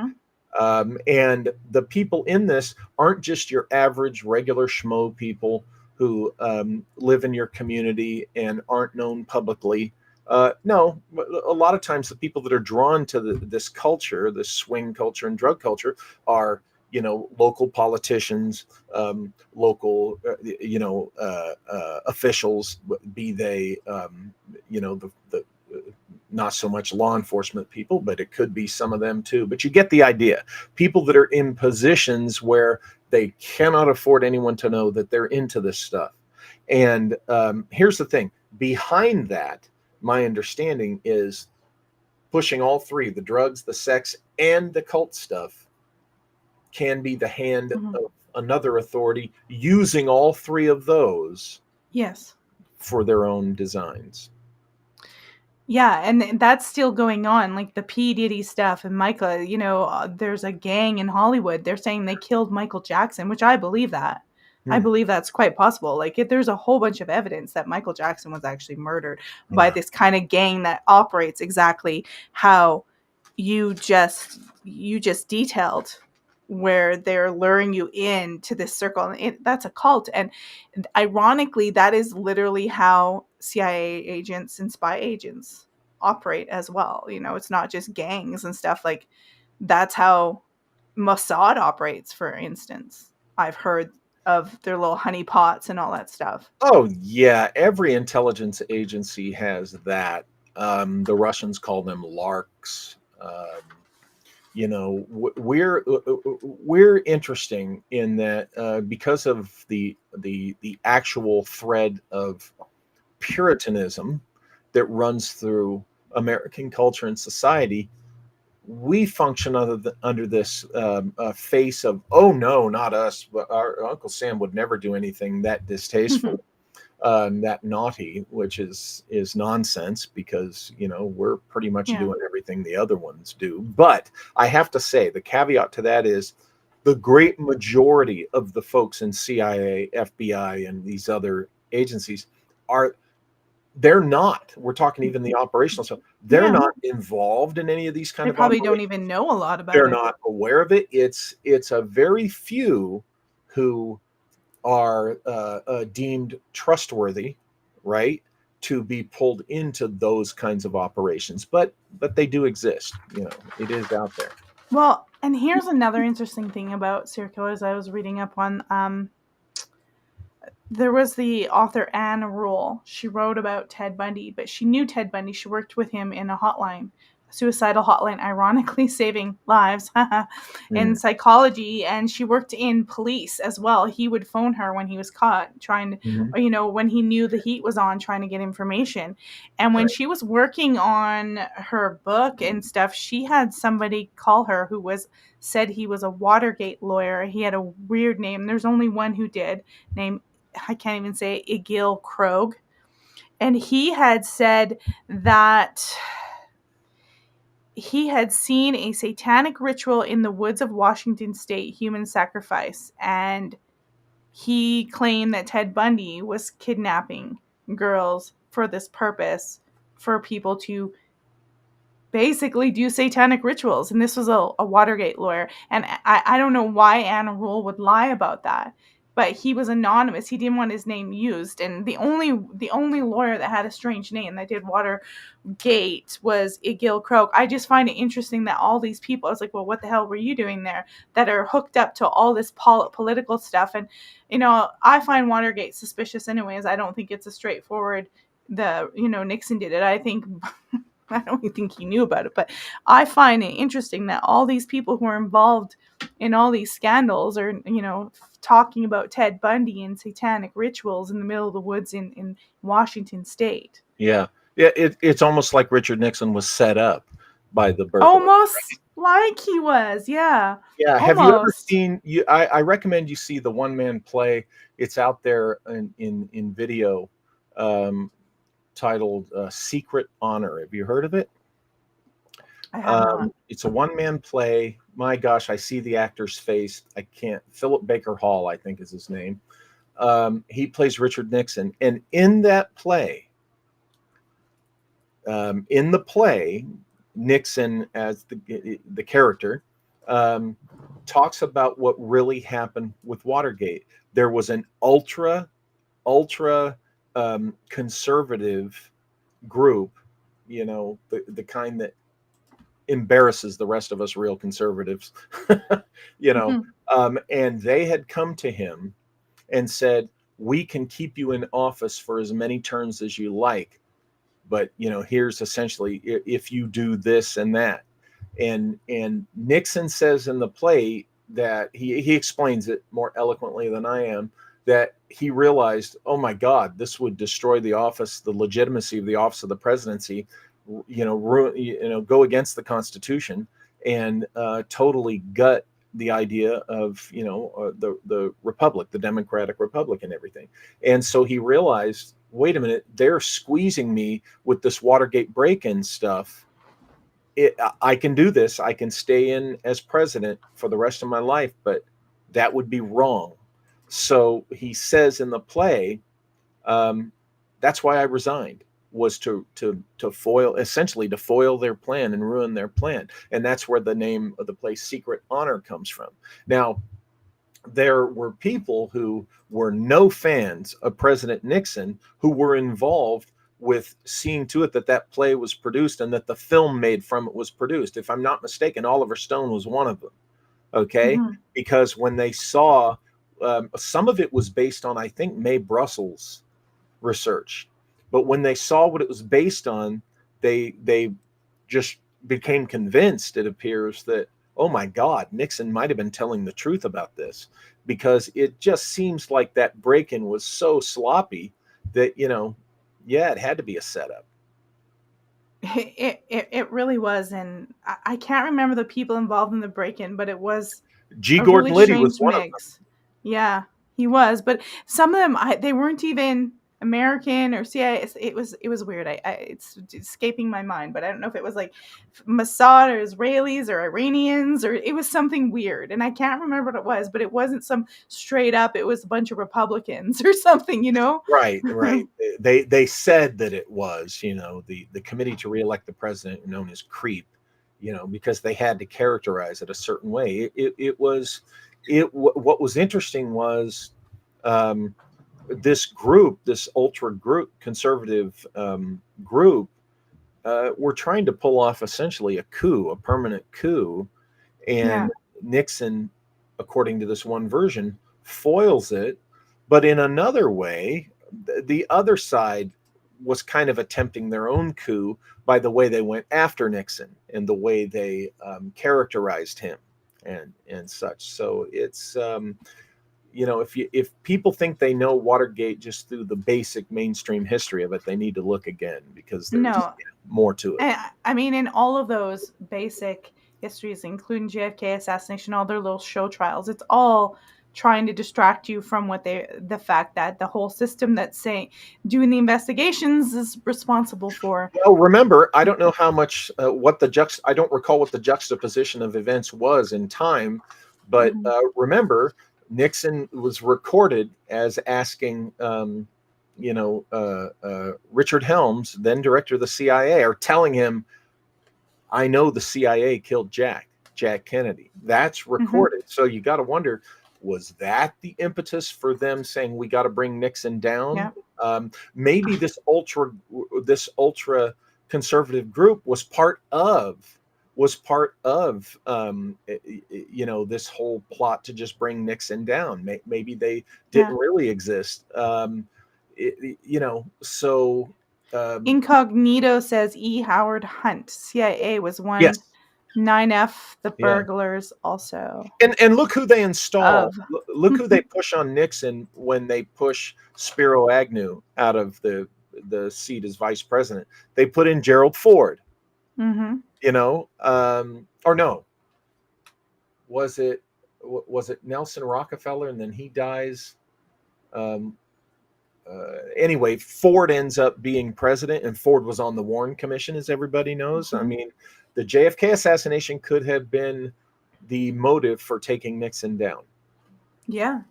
Mm-hmm. And the people in this aren't just your average regular schmo people who live in your community and aren't known publicly. No, a lot of times the people that are drawn to this culture, this swing culture and drug culture, are local politicians, local officials, be they the not so much law enforcement people, but it could be some of them too. But you get the idea. People that are in positions where they cannot afford anyone to know that they're into this stuff. And here's the thing. Behind that, my understanding is pushing all three, the drugs, the sex, and the cult stuff, can be the hand Mm-hmm. of another authority using all three of those Yes. for their own designs. Yeah, and that's still going on, like the P. Diddy stuff and Michael, there's a gang in Hollywood. They're saying they killed Michael Jackson, which I believe that. I believe that's quite possible. Like, there's a whole bunch of evidence that Michael Jackson was actually murdered by this kind of gang that operates exactly how you just detailed, where they're luring you into this circle. And that's a cult. And ironically, that is literally how CIA agents and spy agents operate as well. It's not just gangs and stuff. Like, that's how Mossad operates, for instance. I've heard of their little honey pots and all that stuff. Oh, yeah. Every intelligence agency has that. The Russians call them larks. We're interesting in that because of the actual thread of Puritanism that runs through American culture and society. We function under this face of, oh no, not us. Our Uncle Sam would never do anything that distasteful, that naughty, which is nonsense, because we're pretty much doing everything the other ones do. But I have to say, the caveat to that is the great majority of the folks in CIA, FBI, and these other agencies they're not. We're talking even the operational stuff. They're not involved in any of these kind They of probably don't operations. even know a lot about They're it. not aware of it. It's a very few who are deemed trustworthy, right, to be pulled into those kinds of operations. But they do exist. It is out there. Well, and here's another interesting thing about serial killers I was reading up on. There was the author Anne Rule. She wrote about Ted Bundy, but she knew Ted Bundy. She worked with him in a suicidal hotline, ironically saving lives in psychology. And she worked in police as well. He would phone her when he was caught trying to, when he knew the heat was on, trying to get information. And when she was working on her book and stuff, she had somebody call her who said he was a Watergate lawyer. He had a weird name. There's only one who did, named, I can't even say, Egil Krog. And he had said that he had seen a satanic ritual in the woods of Washington State, human sacrifice, and he claimed that Ted Bundy was kidnapping girls for this purpose, for people to basically do satanic rituals. And this was a Watergate lawyer. And I don't know why Anna Rule would lie about that. But he was anonymous. He didn't want his name used. And the only lawyer that had a strange name that did Watergate was Gil Croak. I just find it interesting that all these people, I was like, well, what the hell were you doing there? That are hooked up to all this political stuff. And, I find Watergate suspicious anyways. I don't think it's a straightforward, Nixon did it. I don't even think he knew about it, but I find it interesting that all these people who are involved in all these scandals are, talking about Ted Bundy and satanic rituals in the middle of the woods in Washington State. Yeah. It's almost like Richard Nixon was set up by the burglar. Almost like he was, yeah. Yeah. Almost. Have you ever seen? I recommend you see the one-man play. It's out there in video, titled "Secret Honor." Have you heard of it? I have not. It's a one-man play. My gosh, I see the actor's face. I can't. Philip Baker Hall, I think, is his name. He plays Richard Nixon, and in that play, Nixon as the character talks about what really happened with Watergate. There was an ultra conservative group, the kind that embarrasses the rest of us real conservatives, and they had come to him and said, we can keep you in office for as many terms as you like, but here's essentially if you do this and that. And Nixon says in the play that he explains it more eloquently than I am, that he realized, oh my God, this would destroy the office, the legitimacy of the office of the presidency, go against the Constitution, and totally gut the idea of the republic, the Democratic Republic, and everything. And so he realized, wait a minute, they're squeezing me with this Watergate break-in stuff. I can do this. I can stay in as president for the rest of my life, but that would be wrong. So he says in the play, that's why I resigned, was to foil their plan and ruin their plan. And that's where the name of the play Secret Honor comes from. Now, there were people who were no fans of President Nixon who were involved with seeing to it that play was produced and that the film made from it was produced. If I'm not mistaken, Oliver Stone was one of them. Okay. Mm-hmm. Because when they saw, some of it was based on, I think, Mae Brussels research, but when they saw what it was based on, they just became convinced, it appears, that, oh my God, Nixon might have been telling the truth about this, because it just seems like that break-in was so sloppy that, it had to be a setup. It really was, and I can't remember the people involved in the break-in, but it was G. Gordon Liddy was one of them. Yeah, he was, but some of them they weren't even American or CIA. It was weird. It's escaping my mind, but I don't know if it was like Mossad or Israelis or Iranians, or it was something weird, and I can't remember what it was, but it wasn't some straight up. It was a bunch of Republicans or something, Right. They said that it was, the committee to reelect the president, known as CREEP, because they had to characterize it a certain way. What was interesting was this group, this ultra group, conservative group, were trying to pull off essentially a permanent coup, and Nixon, according to this one version, foils it. But in another way, the other side was kind of attempting their own coup by the way they went after Nixon and the way they characterized him and such. So it's if people think they know Watergate just through the basic mainstream history of it, they need to look again, because there's more to it. I mean, in all of those basic histories, including JFK assassination, all their little show trials, it's all trying to distract you from the fact that the whole system that's doing the investigations is responsible for. Well, remember, I don't know how much I don't recall what the juxtaposition of events was in time, but remember, Nixon was recorded as asking, Richard Helms, then director of the CIA, or telling him, "I know the CIA killed Jack Kennedy." That's recorded. So you got to wonder, was that the impetus for them saying we got to bring Nixon down? Yeah. Maybe this ultra conservative group was part of this whole plot to just bring Nixon down. Maybe they didn't really exist. So. Incognito says E. Howard Hunt, CIA was one. Yes. 9F, the burglars also. And look who they install. Look who they push on Nixon when they push Spiro Agnew out of the seat as vice president. They put in Gerald Ford. Mm-hmm. Or no. Was it Nelson Rockefeller, and then he dies? Anyway, Ford ends up being president, and Ford was on the Warren Commission, as everybody knows. I mean, the JFK assassination could have been the motive for taking Nixon down. Yeah.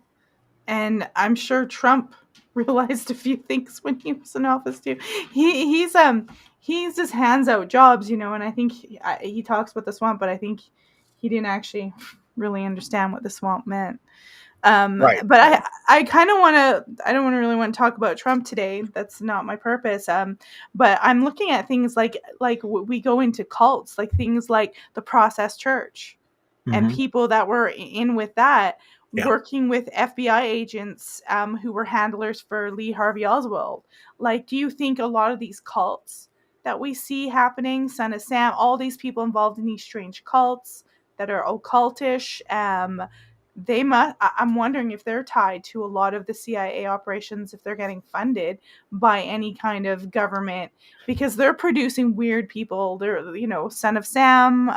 And I'm sure Trump realized a few things when he was in office too. He's just hands out jobs, and I think he talks about the swamp, but I think he didn't actually really understand what the swamp meant. Right. But I kind of I don't really want to talk about Trump today. That's not my purpose. But I'm looking at things like we go into cults, like things like the Process Church, and people that were in with that, working with FBI agents who were handlers for Lee Harvey Oswald. Like, do you think a lot of these cults that we see happening, Son of Sam, all these people involved in these strange cults that are occultish, I'm wondering if they're tied to a lot of the CIA operations, if they're getting funded by any kind of government, because they're producing weird people. They're, Son of Sam.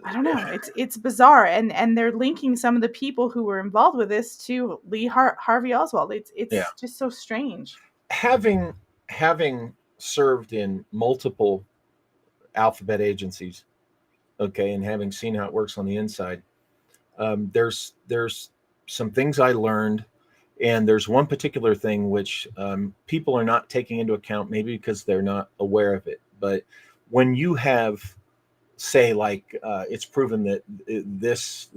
I don't know. It's bizarre, and they're linking some of the people who were involved with this to Lee Harvey Oswald. It's just so strange. Having served in multiple alphabet agencies, and having seen how it works on the inside. There's some things I learned, and there's one particular thing which people are not taking into account, maybe because they're not aware of it. But when you have, say, it's proven that this,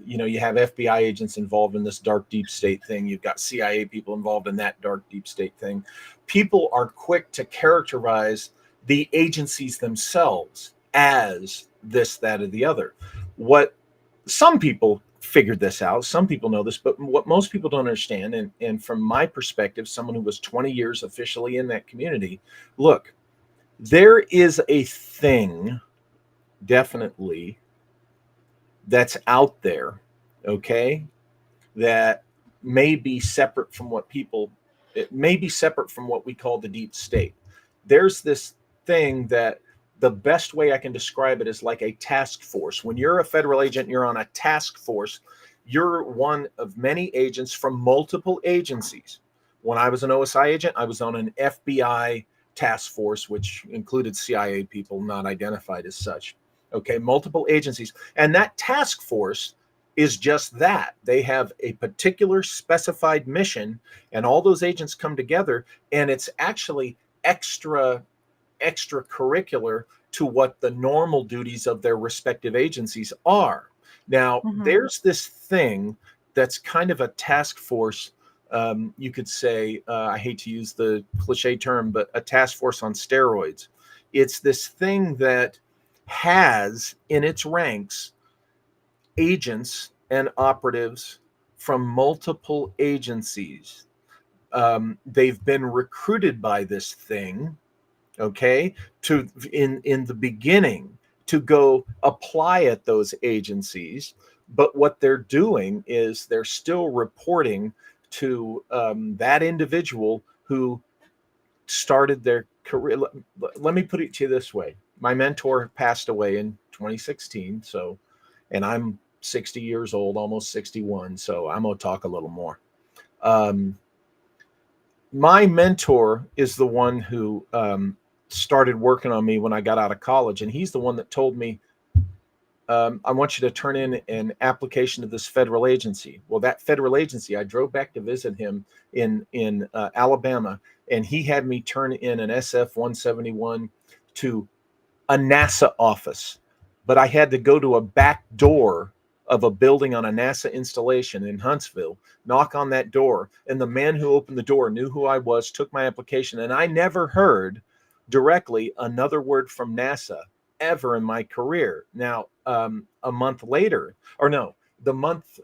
you have FBI agents involved in this dark deep state thing, you've got CIA people involved in that dark deep state thing, people are quick to characterize the agencies themselves as this, that, or the other. What some people figured this out, some people know this, but what most people don't understand, and from my perspective, someone who was 20 years officially in that community, look, there is a thing definitely that's out there, that may be separate from what we call the deep state. There's this thing that the best way I can describe it is like a task force. When you're a federal agent, you're on a task force. You're one of many agents from multiple agencies. When I was an OSI agent, I was on an FBI task force, which included CIA people not identified as such. Multiple agencies. And that task force is just that. They have a particular specified mission, and all those agents come together, and it's actually extracurricular to what the normal duties of their respective agencies are. Now, there's this thing that's kind of a task force. You could say, I hate to use the cliche term, but a task force on steroids. It's this thing that has in its ranks agents and operatives from multiple agencies. They've been recruited by this thing, to in the beginning to go apply at those agencies. But what they're doing is they're still reporting to that individual who started their career. Let me put it to you this way. My mentor passed away in 2016. And I'm 60 years old, almost 61. So I'm going to talk a little more. My mentor is the one who started working on me when I got out of college. And he's the one that told me, I want you to turn in an application to this federal agency. Well, that federal agency, I drove back to visit him in Alabama, and he had me turn in an SF-171 to a NASA office. But I had to go to a back door of a building on a NASA installation in Huntsville, knock on that door, and the man who opened the door knew who I was, took my application, and I never heard directly another word from NASA ever in my career. Now, a month later, or no, the month,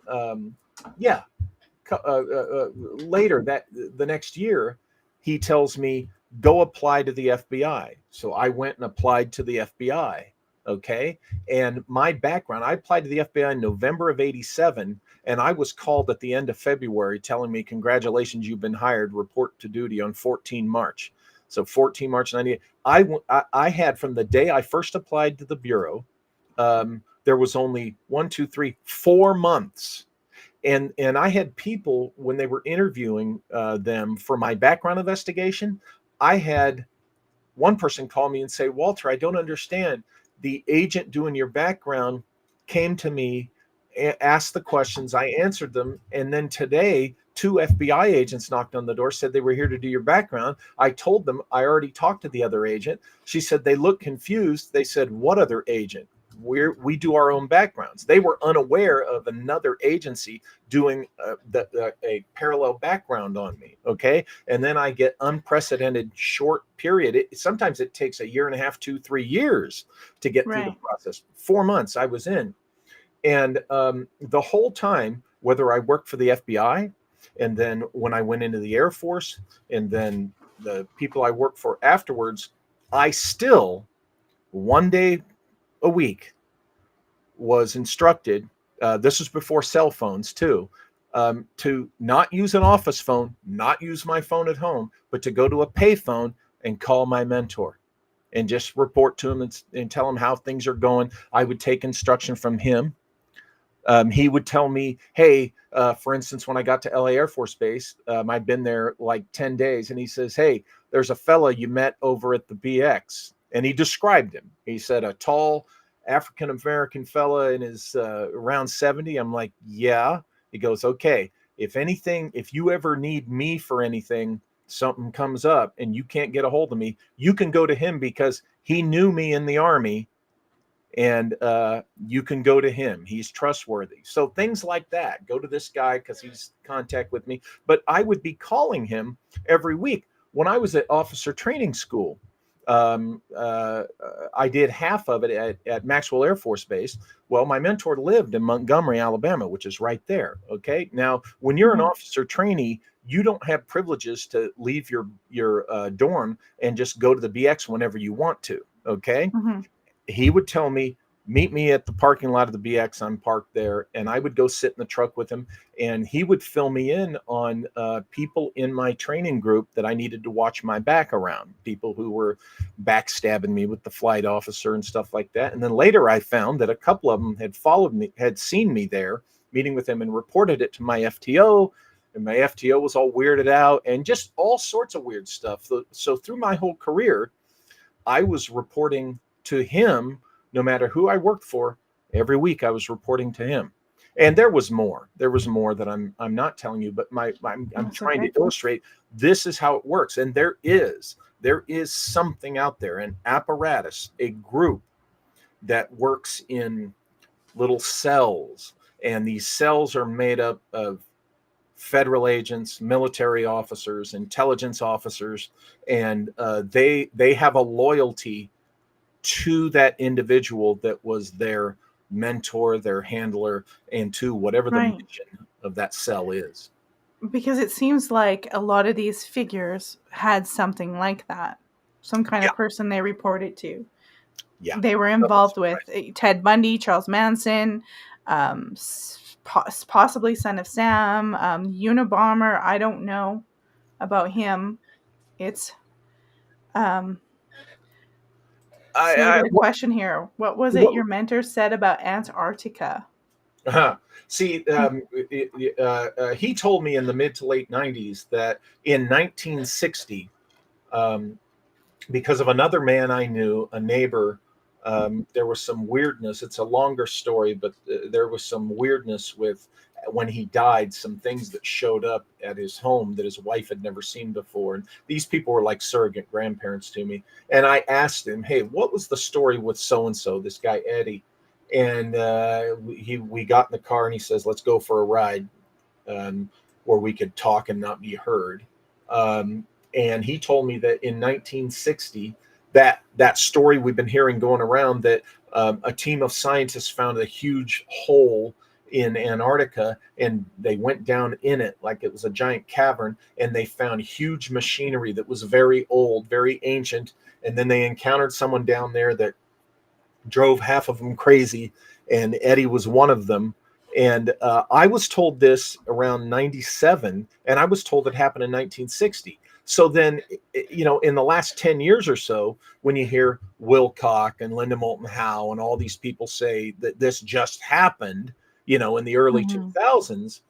later, that the next year, he tells me, go apply to the FBI. So I went and applied to the FBI. Okay. And my background, I applied to the FBI in November of 87. And I was called at the end of February telling me, congratulations, you've been hired, report to duty on 14 March. So 14 March 98. I had, from the day I first applied to the Bureau, there was only 4 months. And I had people, when they were interviewing them for my background investigation, I had one person call me and say, Walter, I don't understand. The agent doing your background came to me, asked the questions, I answered them. And then today, 2 FBI agents knocked on the door, said they were here to do your background. I told them I already talked to the other agent. She said they looked confused. They said, what other agent? We do our own backgrounds. They were unaware of another agency doing a parallel background on me. Okay. And then I get unprecedented short period. Sometimes it takes a year and a half, 2-3 years to get through the process. 4 months I was in. And the whole time, whether I worked for the FBI, and then when I went into the Air Force, and then the people I worked for afterwards, I still, one day a week, was instructed, this was before cell phones too, to not use an office phone, not use my phone at home, but to go to a payphone and call my mentor and just report to him and tell him how things are going. I would take instruction from him. He would tell me, hey, for instance, when I got to LA Air Force Base, I'd been there like 10 days. And he says, hey, there's a fella you met over at the BX. And he described him. He said, a tall African-American fella in his around 70. I'm like, yeah. He goes, okay, if you ever need me for anything, something comes up and you can't get a hold of me, you can go to him because he knew me in the Army. And you can go to him. He's trustworthy. So things like that. Go to this guy because he's in contact with me. But I would be calling him every week. When I was at officer training school, I did half of it at Maxwell Air Force Base. Well, my mentor lived in Montgomery, Alabama, which is right there. Okay. Now, when you're an officer trainee, you don't have privileges to leave your dorm and just go to the BX whenever you want to. Okay. He would tell me, meet me at the parking lot of the BX. I'm parked there. And I would go sit in the truck with him. And he would fill me in on people in my training group that I needed to watch my back around, people who were backstabbing me with the flight officer and stuff like that. And then later I found that a couple of them had followed me, had seen me there meeting with him and reported it to my FTO. And my FTO was all weirded out and just all sorts of weird stuff. So through my whole career, I was reporting to him, no matter who I worked for. Every week I was reporting to him. And there was more that I'm not telling you, but I'm trying to illustrate this is how it works. And there is something out there, an apparatus, a group that works in little cells. And these cells are made up of federal agents, military officers, intelligence officers, and they have a loyalty to that individual that was their mentor, their handler, and to whatever the mission of that cell is. Because it seems like a lot of these figures had something like that, some kind of person they reported to. Yeah, they were involved with Ted Bundy, Charles Manson, possibly Son of Sam, Unabomber. I don't know about him. It's So I got a question here. What was it your mentor said about Antarctica? See, he told me in the mid to late 90s that in 1960, because of another man I knew, a neighbor, there was some weirdness. It's a longer story, but there was some weirdness with when he died, some things that showed up at his home that his wife had never seen before. And these people were like surrogate grandparents to me. And I asked him, hey, what was the story with so-and-so, this guy, Eddie? And we got in the car and he says, let's go for a ride, where we could talk and not be heard. And he told me that in 1960, that story we've been hearing going around, that a team of scientists found a huge hole in Antarctica, and they went down in it like it was a giant cavern, and they found huge machinery that was very old, very ancient. And then they encountered someone down there that drove half of them crazy, and Eddie was one of them. And I was told this around 97, and I was told it happened in 1960. So then, in the last 10 years or so, when you hear Wilcock and Linda Moulton Howe and all these people say that this just happened, in the early 2000s,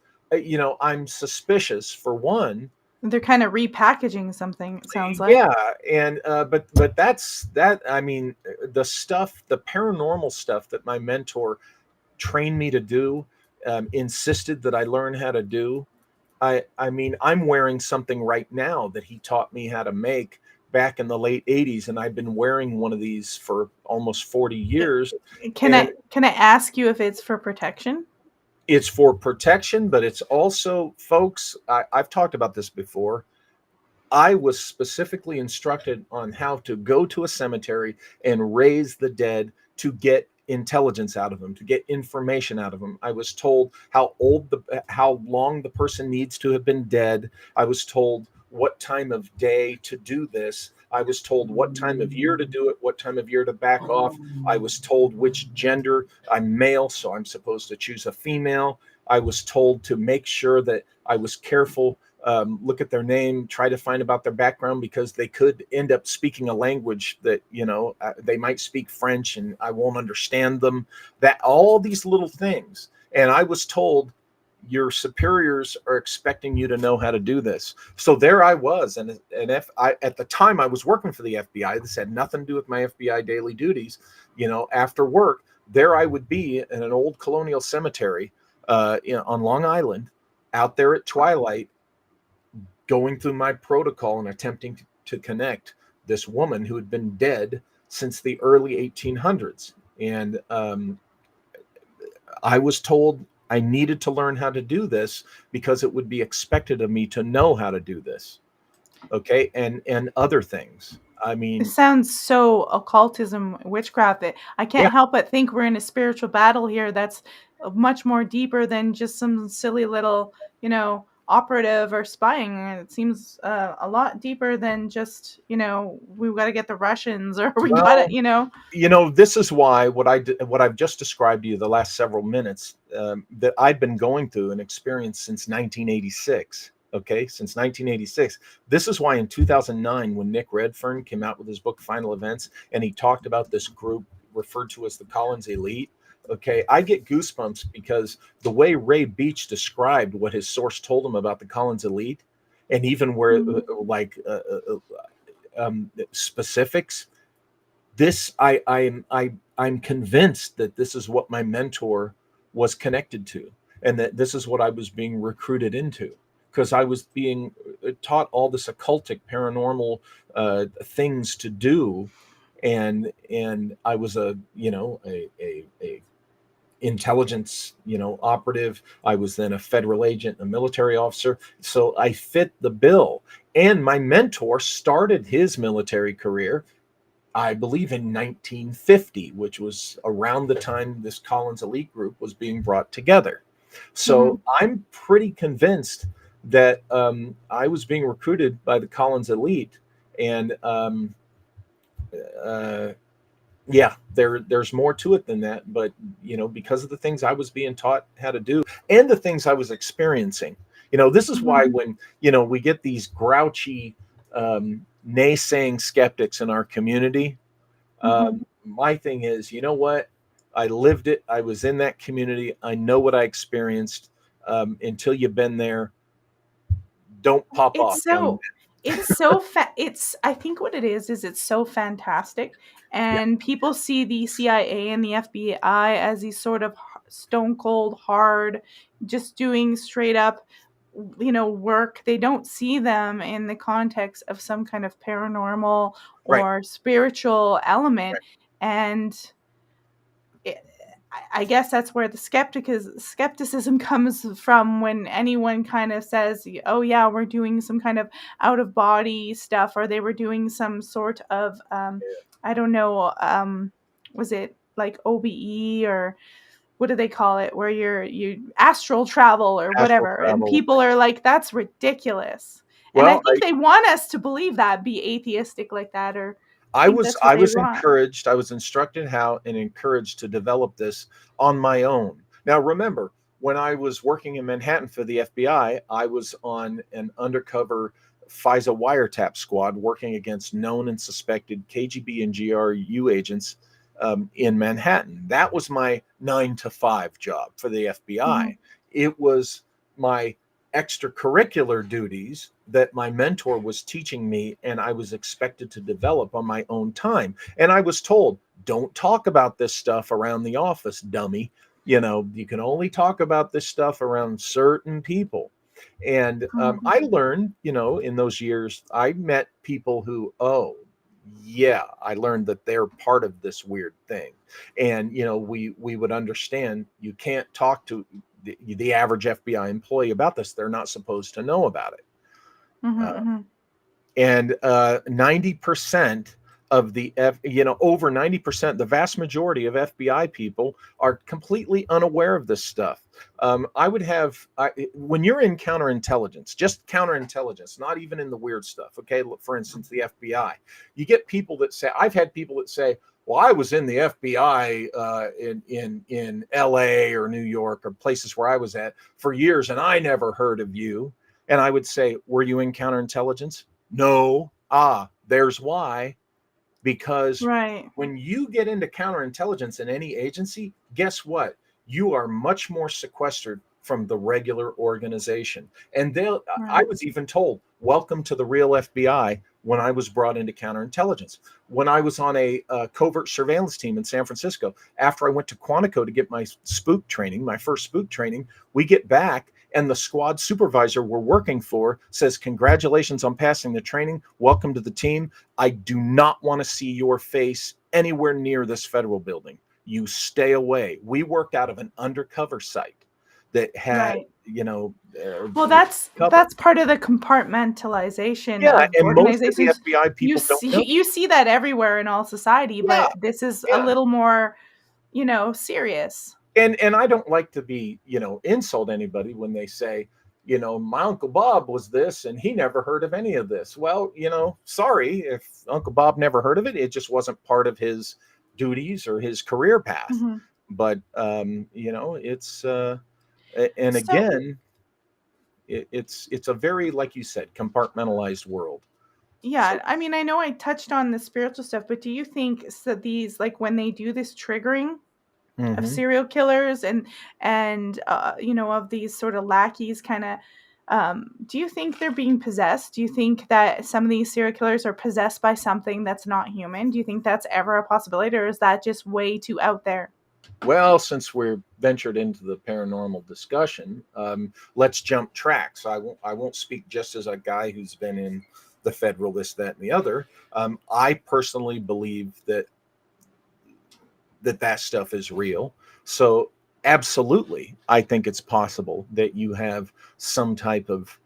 I'm suspicious, for one. They're kind of repackaging something, it sounds like. Yeah, and but that's that. I mean, the paranormal stuff that my mentor trained me to do, insisted that I learn how to do. I mean, I'm wearing something right now that he taught me how to make back in the late 80s, and I've been wearing one of these for almost 40 years. Can I ask you if it's for protection? It's for protection, but it's also, folks, I've talked about this before. I was specifically instructed on how to go to a cemetery and raise the dead to get intelligence out of them, to get information out of them. I was told how long the person needs to have been dead. I was told what time of day to do this. I was told what time of year to do it, what time of year to back off. I was told which gender. I'm male, so I'm supposed to choose a female. I was told to make sure that I was careful, look at their name, try to find about their background, because they could end up speaking a language that, they might speak French and I won't understand them. That all these little things. And I was told, your superiors are expecting you to know how to do this. So there I was. And at the time I was working for the FBI, this had nothing to do with my FBI daily duties. After work, there I would be in an old colonial cemetery, on Long Island, out there at twilight, going through my protocol and attempting to connect this woman who had been dead since the early 1800s. And I was told I needed to learn how to do this because it would be expected of me to know how to do this. Okay. And other things. I mean, it sounds so occultism, witchcraft. I can't help but think we're in a spiritual battle here that's much more deeper than just some silly little, operative or spying. It seems a lot deeper than just, we've got to get the Russians, or we got to, this is why what I've just described to you the last several minutes, that I've been going through and experienced since 1986. Okay, since 1986. This is why in 2009, when Nick Redfern came out with his book Final Events, and he talked about this group referred to as the Collins Elite. Okay, I get goosebumps because the way Ray Beach described what his source told him about the Collins Elite, and even where specifics, I'm convinced that this is what my mentor was connected to, and that this is what I was being recruited into, because I was being taught all this occultic, paranormal things to do, and I was a intelligence, operative. I was then a federal agent, a military officer. So I fit the bill. And my mentor started his military career, I believe, in 1950, which was around the time this Collins Elite group was being brought together. So I'm pretty convinced that I was being recruited by the Collins Elite. And there's more to it than that, but because of the things I was being taught how to do and the things I was experiencing, this is why when we get these grouchy naysaying skeptics in our community, my thing is, I lived it. I was in that community. I know what I experienced. Until you've been there, don't pop off, It's young man. so it's so it's I think what it is it's so fantastic, Yeah, and people see the CIA and the FBI as these sort of stone cold hard, just doing straight up, work. They don't see them in the context of some kind of paranormal right, or spiritual element. right. And it, I guess that's where the skepticism comes from, when anyone kind of says, "Oh yeah, we're doing some kind of out of body stuff," or they were doing some sort of, I don't know, was it like OBE, or what do they call it, where you astral travel or Astral whatever, and travel. people are like, "That's ridiculous," and I Well, think they want us to believe that, be atheistic like that, or I think was that's what I they was want. encouraged. I was instructed how and encouraged to develop this on my own. Now, remember, when I was working in Manhattan for the FBI, I was on an undercover FISA wiretap squad working against known and suspected KGB and GRU agents in Manhattan. That was my 9 to 5 job for the FBI. It was my extracurricular duties that my mentor was teaching me, and I was expected to develop on my own time. And I was told, don't talk about this stuff around the office, dummy. You can only talk about this stuff around certain people. And I Mhm. learned, in those years, I met people who, oh, yeah, I learned that they're part of this weird thing. And, we would understand you can't talk to the average FBI employee about this. They're not supposed to know about it. Mhm, Uh, mhm. and 90% of over 90%, the vast majority of FBI people are completely unaware of this stuff. When you're in counterintelligence, just counterintelligence, not even in the weird stuff. Okay. For instance, the FBI, you get people that say, I've had people that say, well, I was in the FBI in LA or New York or places where I was at for years, and I never heard of you. And I would say, were you in counterintelligence? No. There's why. Because Right, when you get into counterintelligence in any agency, guess what? You are much more sequestered from the regular organization. And I right. was even told, welcome to the real FBI when I was brought into counterintelligence. When I was on a covert surveillance team in San Francisco, after I went to Quantico to get my spook training, my first spook training, we get back and the squad supervisor we're working for says, congratulations on passing the training. Welcome to the team. I do not want to see your face anywhere near this federal building. You stay away. We worked out of an undercover site that had, Right. you know, Well, uh, that's cover. part of the compartmentalization Yeah, of and most of the organizations. FBI You people don't see know. you see that everywhere in all society, Yeah, but this is a yeah. little more, serious. And I don't like to be, insult anybody when they say, my Uncle Bob was this and he never heard of any of this. Well, sorry if Uncle Bob never heard of it. It just wasn't part of his duties or his career path. Mhm. But it's and So, again, it's a very, like you said, compartmentalized world. So yeah, I mean, I know I touched on the spiritual stuff, but do you think that these, like, when they do this triggering of mhm. serial killers and of these sort of lackeys, kind of, do you think they're being possessed? Do you think that some of these serial killers are possessed by something that's not human? Do you think that's ever a possibility, or is that just way too out there? Well, since we're ventured into the paranormal discussion, let's jump tracks. I won't speak just as a guy who's been in the federal, this, that, and the other. I personally believe that stuff is real. So absolutely, I think it's possible that you have some type of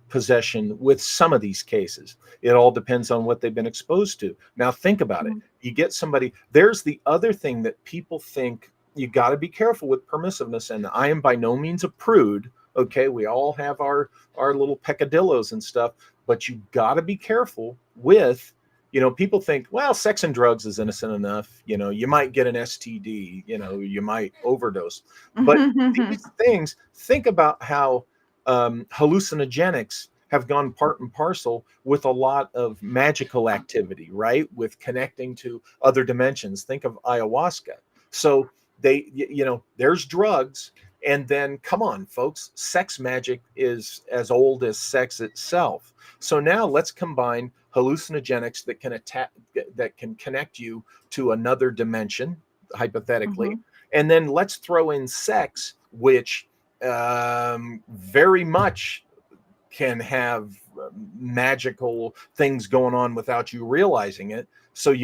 possession with some of these cases. It all depends on what they've been exposed to. Now, think about it. Mhm. You get somebody, there's the other thing that people think you got to be careful with permissiveness. And I am by no means a prude. Okay. We all have our little peccadillos and stuff, but you got to be careful with, people think, well, sex and drugs is innocent enough. You might get an STD, you might overdose. But these things, think about how hallucinogenics have gone part and parcel with a lot of magical activity, right? With connecting to other dimensions. Think of ayahuasca. So there's drugs. And then, come on, folks, sex magic is as old as sex itself. So now let's combine hallucinogenics that can connect you to another dimension, hypothetically, and then let's throw in sex, which very much can have magical things going on without you realizing it. So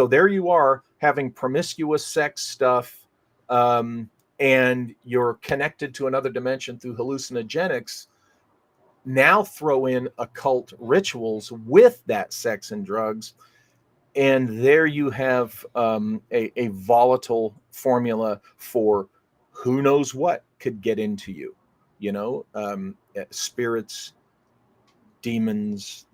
there you are having promiscuous sex stuff. And you're connected to another dimension through hallucinogenics. Now throw in occult rituals with that sex and drugs, and there you have a volatile formula for who knows what could get into you. Spirits, demons,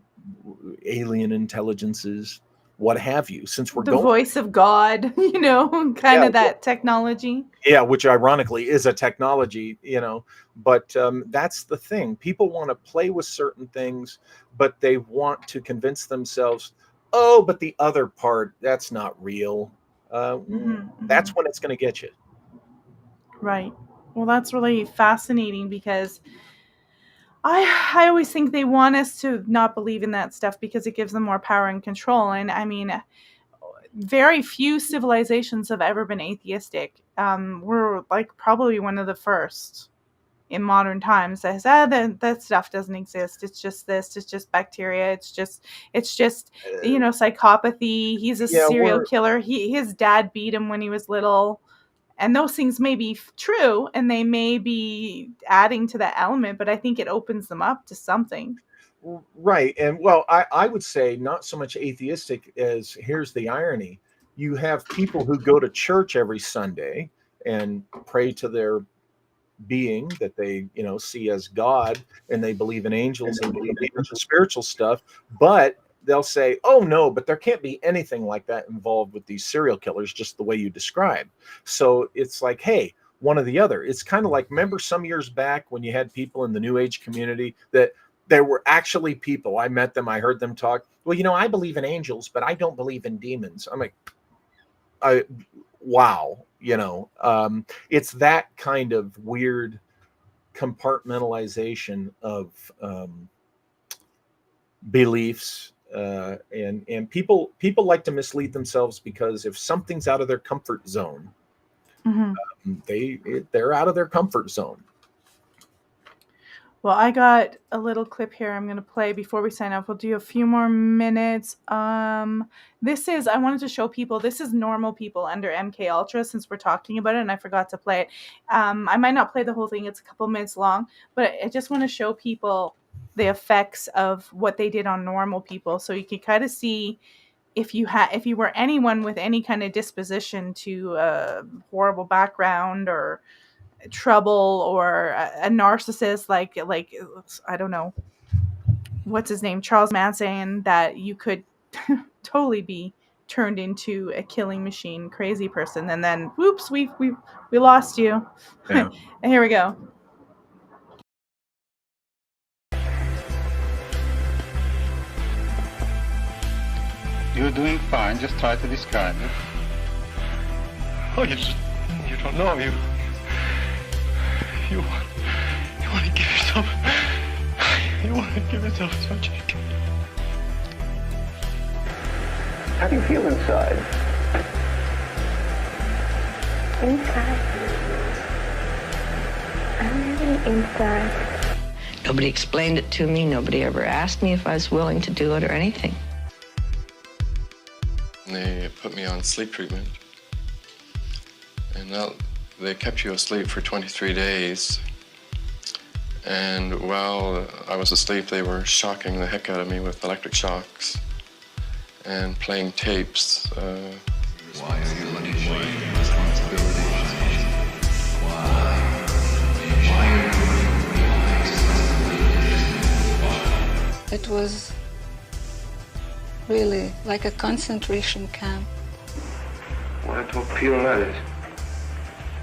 alien intelligences, what have you, since we're the voice of God, that technology. Yeah, which ironically is a technology, but that's the thing. People want to play with certain things, but they want to convince themselves, oh, but the other part, that's not real. That's when it's going to get you. Right. Well, that's really fascinating because I always think they want us to not believe in that stuff because it gives them more power and control. And I mean, very few civilizations have ever been atheistic. We're like probably one of the first in modern times that says, that stuff doesn't exist. It's just this. It's just bacteria. It's just psychopathy. He's a serial killer. His dad beat him when he was little. And those things may be true and they may be adding to that element, but I think it opens them up to something. Right. And well, I would say not so much atheistic as, here's the irony. You have people who go to church every Sunday and pray to their being that they, see as God, and they believe in angels and believe in spiritual stuff, but they'll say, oh no, but there can't be anything like that involved with these serial killers, just the way you described. So it's like, hey, one or the other. It's kind of like, remember some years back when you had people in the New Age community that there were actually people, I met them, I heard them talk. Well, I believe in angels, but I don't believe in demons. I'm like, wow, it's that kind of weird compartmentalization of beliefs. And people like to mislead themselves because if something's out of their comfort zone, they're out of their comfort zone. Well, I got a little clip here I'm going to play before we sign off. We'll do a few more minutes. I wanted to show people, this is normal people under MKUltra since we're talking about it, and I forgot to play it. I might not play the whole thing. It's a couple minutes long, but I just want to show people the effects of what they did on normal people. So you can kind of see if you were anyone with any kind of disposition to a horrible background or trouble or a narcissist, like I don't know, what's his name, Charles Manson, that you could totally be turned into a killing machine, crazy person, and then whoops, we lost you. Yeah. And here we go. You're doing fine. Just try to describe it. Oh, you don't know. You want to give yourself. You want to give yourself a touch. How do you feel inside? Inside. I'm really inside. Nobody explained it to me. Nobody ever asked me if I was willing to do it or anything. They put me on sleep treatment. And they kept you asleep for 23 days. And while I was asleep, they were shocking the heck out of me with electric shocks and playing tapes. Why are you letting me responsibility? It was really like a concentration camp. Well, I told Peter Letters.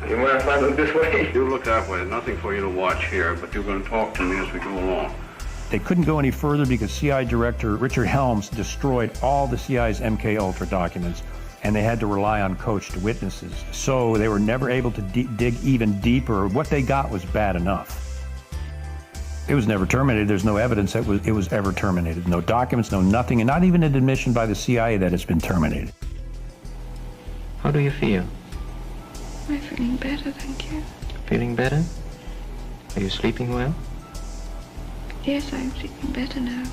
You mind if I look this way? You look that way. Nothing for you to watch here, but you're going to talk to me as we go along. They couldn't go any further because CI Director Richard Helms destroyed all the CI's MKUltra documents. and they had to rely on coached witnesses. So they were never able to dig even deeper. What they got was bad enough. It was never terminated. There's no evidence that it was ever terminated. No documents, no nothing, and not even an admission by the CIA that it's been terminated. How do you feel? I'm feeling better, thank you. Feeling better? Are you sleeping well? Yes, I'm sleeping better now.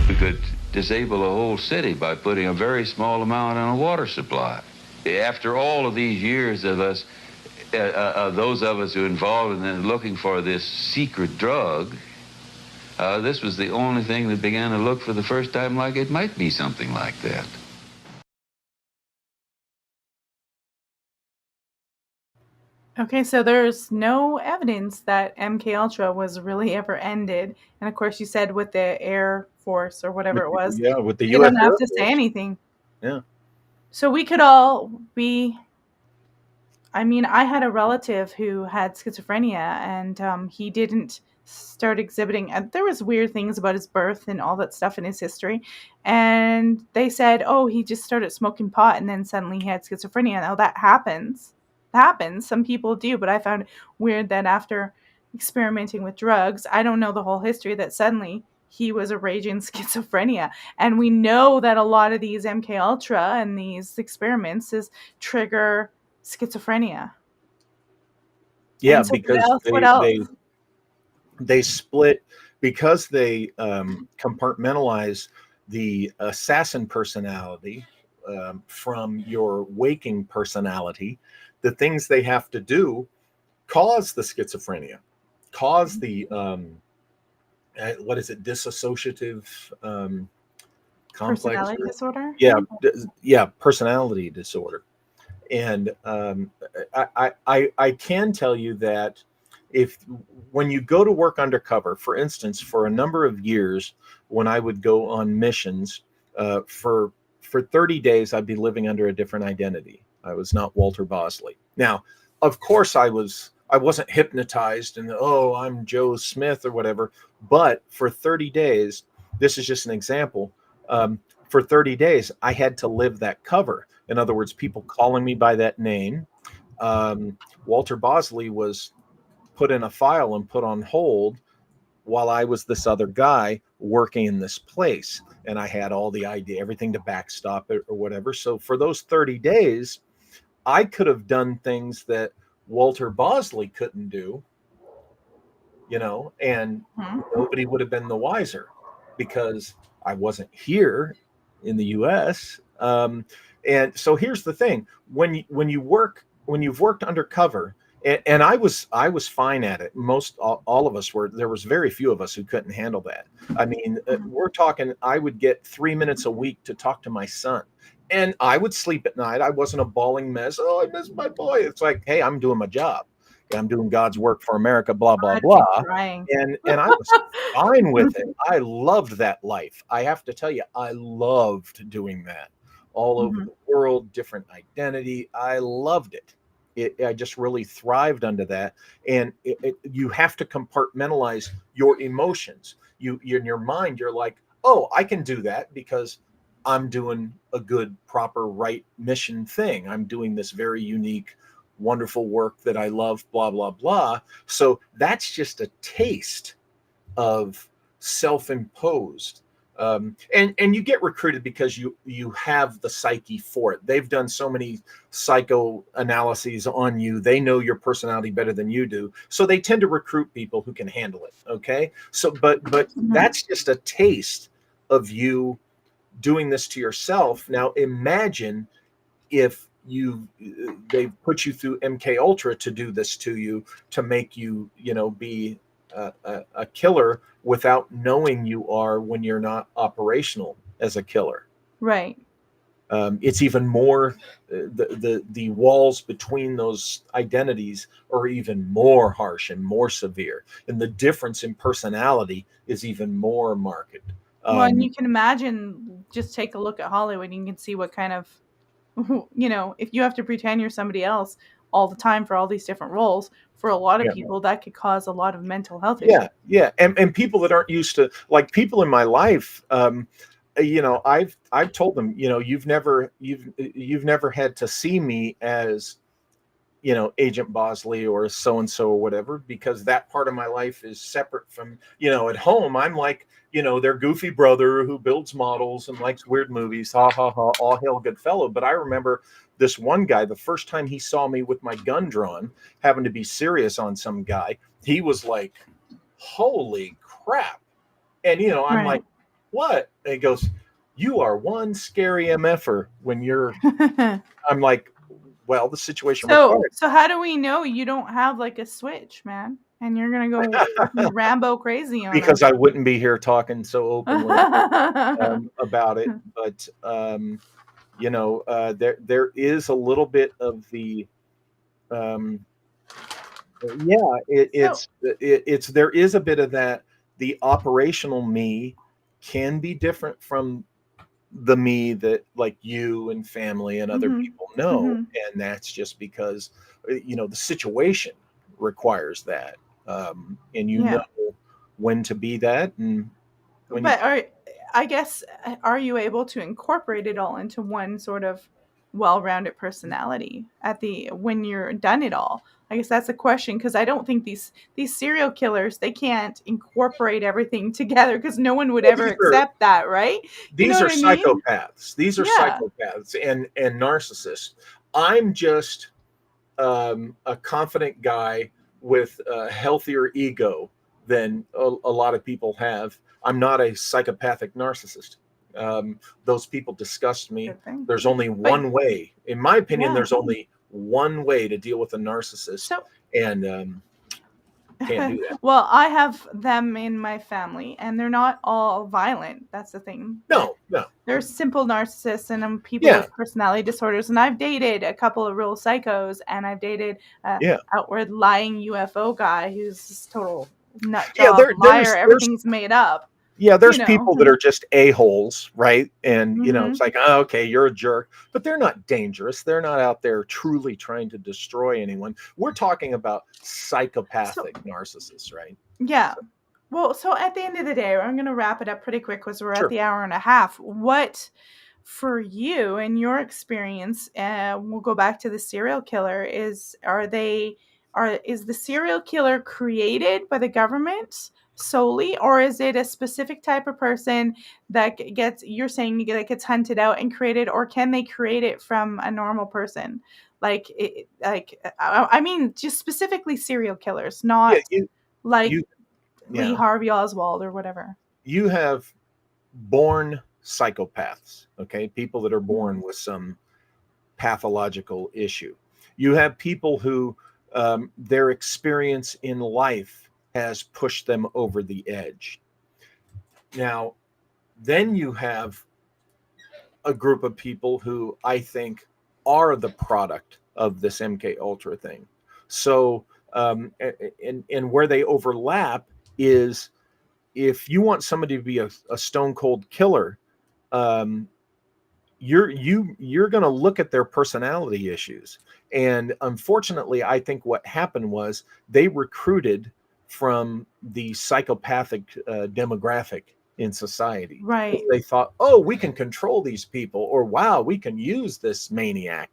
We could disable a whole city by putting a very small amount on a water supply. After all of these years of us, those of us who are involved in looking for this secret drug, this was the only thing that began to look for the first time like it might be something like that. Okay, so there's no evidence that MKUltra was really ever ended. And of course, you said with the Air Force or whatever it was. Yeah, with the they U.S. don't have Air to say Force. anything. Yeah. So we could all be. I mean, I had a relative who had schizophrenia, and he didn't start exhibiting. There was weird things about his birth and all that stuff in his history, and they said, "Oh, he just started smoking pot, and then suddenly he had schizophrenia." Now that happens. It happens. Some people do, but I found it weird that after experimenting with drugs, I don't know the whole history, that suddenly he was a raging schizophrenia. And we know that a lot of these MKUltra and these experiments trigger schizophrenia. Yeah, so because what else? they split, because they compartmentalize the assassin personality from your waking personality. The things they have to do cause the schizophrenia, cause the what is it, dissociative complex Personality disorder? Yeah, personality disorder. And I can tell you that when you go to work undercover, for instance, for a number of years, when I would go on missions, for 30 days, I'd be living under a different identity. I was not Walter Bosley. Now, of course, I wasn't hypnotized and, oh, I'm Joe Smith or whatever. But for 30 days, this is just an example. For 30 days, I had to live that cover. In other words, people calling me by that name. Walter Bosley was put in a file and put on hold while I was this other guy working in this place. And I had all the idea, everything to backstop it or whatever. So for those 30 days, I could have done things that Walter Bosley couldn't do, and nobody would have been the wiser because I wasn't here in the U.S. And so here's the thing: when you've worked undercover, and I was fine at it. All of us were. There was very few of us who couldn't handle that. I mean, we're talking. I would get 3 minutes a week to talk to my son, and I would sleep at night. I wasn't a bawling mess. Oh, I miss my boy. It's like, hey, I'm doing my job. I'm doing God's work for America. Blah blah blah. And I was fine with it. I loved that life. I have to tell you, I loved doing that. All over the world, different identity. I loved it. I just really thrived under that. And you have to compartmentalize your emotions. You in your mind, you're like, oh, I can do that because I'm doing a good, proper, right mission thing. I'm doing this very unique, wonderful work that I love, blah, blah, blah. So that's just a taste of self-imposed. And you get recruited because you have the psyche for it. They've done so many psychoanalyses on you. They know your personality better than you do. So they tend to recruit people who can handle it. Okay. So, but that's just a taste of you doing this to yourself. Now imagine if they've put you through MKUltra to do this to you, to make you, be a killer without knowing you are when you're not operational as a killer. Right. It's even more, the walls between those identities are even more harsh and more severe. And the difference in personality is even more marked. Well, and you can imagine, just take a look at Hollywood, and you can see what kind of, if you have to pretend you're somebody else all the time for all these different roles, for a lot of people, that could cause a lot of mental health issues. Yeah. And people that aren't used to, like people in my life, I've told them, you've never had to see me as, Agent Bosley or so and so or whatever, because that part of my life is separate from, at home. I'm like, their goofy brother who builds models and likes weird movies. Ha ha ha! All hail good fellow. But I remember this one guy, the first time he saw me with my gun drawn, having to be serious on some guy, he was like, "Holy crap!" And I'm like, "What?" And he goes, "You are one scary MFer when you're." I'm like, well, the situation required. So how do we know you don't have like a switch, man? And you're gonna go fucking Rambo crazy on Because us? I wouldn't be here talking so openly about it. But there is a little bit of the there is a bit of that. The operational me can be different from the me that like you and family and other people know, and that's just because the situation requires that, and know when to be that, and when. But are you able to incorporate it all into one sort of well-rounded personality when you're done it all? I guess that's a question, because I don't think these serial killers, they can't incorporate everything together, because no one would ever accept that, right? These are psychopaths. These are psychopaths and narcissists. I'm just a confident guy with a healthier ego than a lot of people have. I'm not a psychopathic narcissist. Those people disgust me. There's only one way, in my opinion. There's only one way to deal with a narcissist, and can't do that. Well, I have them in my family, and they're not all violent. That's the thing. No. They're simple narcissists and people with personality disorders. And I've dated a couple of real psychos, and I've dated outward lying UFO guy who's just total nut job, liar. Everything's made up. Yeah, there's people that are just a-holes, right? And, it's like, oh, okay, you're a jerk. But they're not dangerous. They're not out there truly trying to destroy anyone. We're talking about psychopathic narcissists, right? Yeah. Well, so at the end of the day, I'm going to wrap it up pretty quick because we're at the hour and a half. What, for you and your experience, we'll go back to the serial killer, is the serial killer created by the government solely, or is it a specific type of person that that gets hunted out and created, or can they create it from a normal person? I mean, just specifically serial killers, not Lee Harvey Oswald or whatever. You have born psychopaths, okay? People that are born with some pathological issue. You have people who their experience in life has pushed them over the edge. Now, then you have a group of people who I think are the product of this MKUltra thing. So, and where they overlap is, if you want somebody to be a stone cold killer, you're going to look at their personality issues. And unfortunately, I think what happened was they recruited from the psychopathic demographic in society. Right. They thought, oh, we can control these people, or wow, we can use this maniac.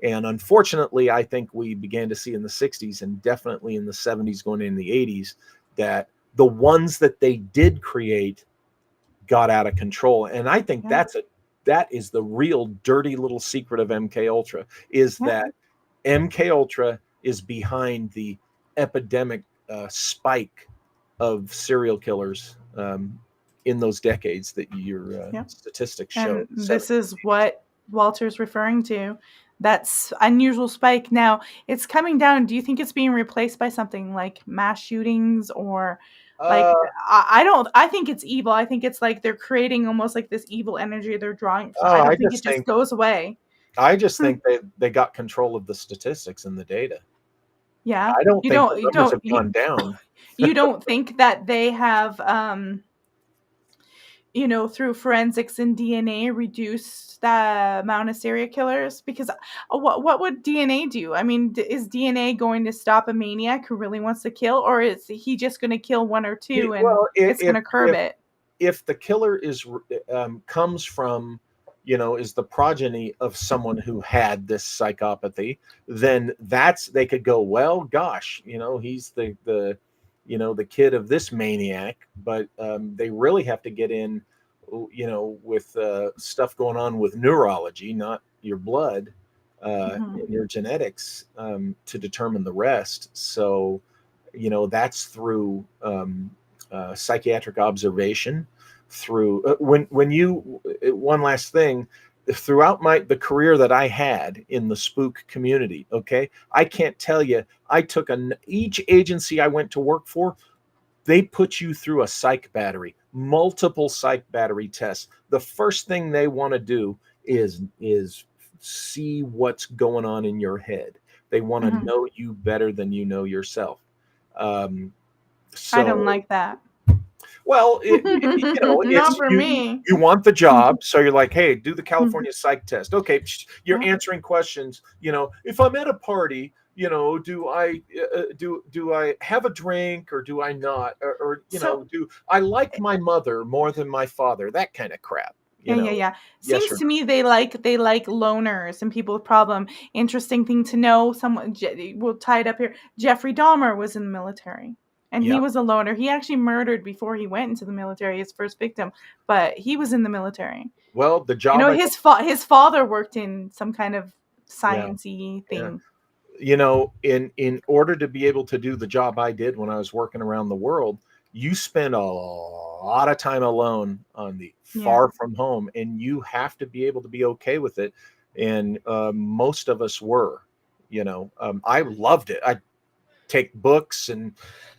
And unfortunately, I think we began to see in the 60s and definitely in the 70s going into the 80s that the ones that they did create got out of control. And I think that is the real dirty little secret of MKUltra, is that MKUltra is behind the epidemic spike of serial killers in those decades that your statistics show. And this is what Walter's referring to. That's unusual spike. Now it's coming down. Do you think it's being replaced by something like mass shootings, or I think it's evil. I think it's like they're creating almost like this evil energy they're drawing. I don't think it just goes away. I just think they got control of the statistics and the data. Yeah, I don't think the numbers have gone down. You don't think that they have, through forensics and DNA, reduced the amount of serial killers? Because what would DNA do? I mean, is DNA going to stop a maniac who really wants to kill, or is he just going to kill one or two and it's going to curb it? if the killer comes from, is the progeny of someone who had this psychopathy, then they could go, well, gosh, he's the kid of this maniac. But they really have to get in, with stuff going on with neurology, not your blood, and your genetics, to determine the rest. So, that's through psychiatric observation, through one last thing, throughout the career that I had in the spook community, okay, I can't tell you, I took each agency I went to work for, they put you through a psych battery, multiple psych battery tests. The first thing they want to do is see what's going on in your head. They want to know you better than you know yourself. So, I don't like that. Well, not for me. You want the job, so you're like, hey, do the California psych test. Okay, you're answering questions. If I'm at a party, do I have a drink or do I not? Or do I like my mother more than my father? That kind of crap. Yeah. Seems to me they like loners and people with problem. Interesting thing to know. We'll tie it up here. Jeffrey Dahmer was in the military. And he was a loner. He actually murdered before he went into the military, his first victim. But he was in the military. Well, the job... his father worked in some kind of science-y thing. Yeah. In order to be able to do the job I did when I was working around the world, you spend a lot of time alone on the far from home. And you have to be able to be okay with it. And most of us were. I loved it. I take books and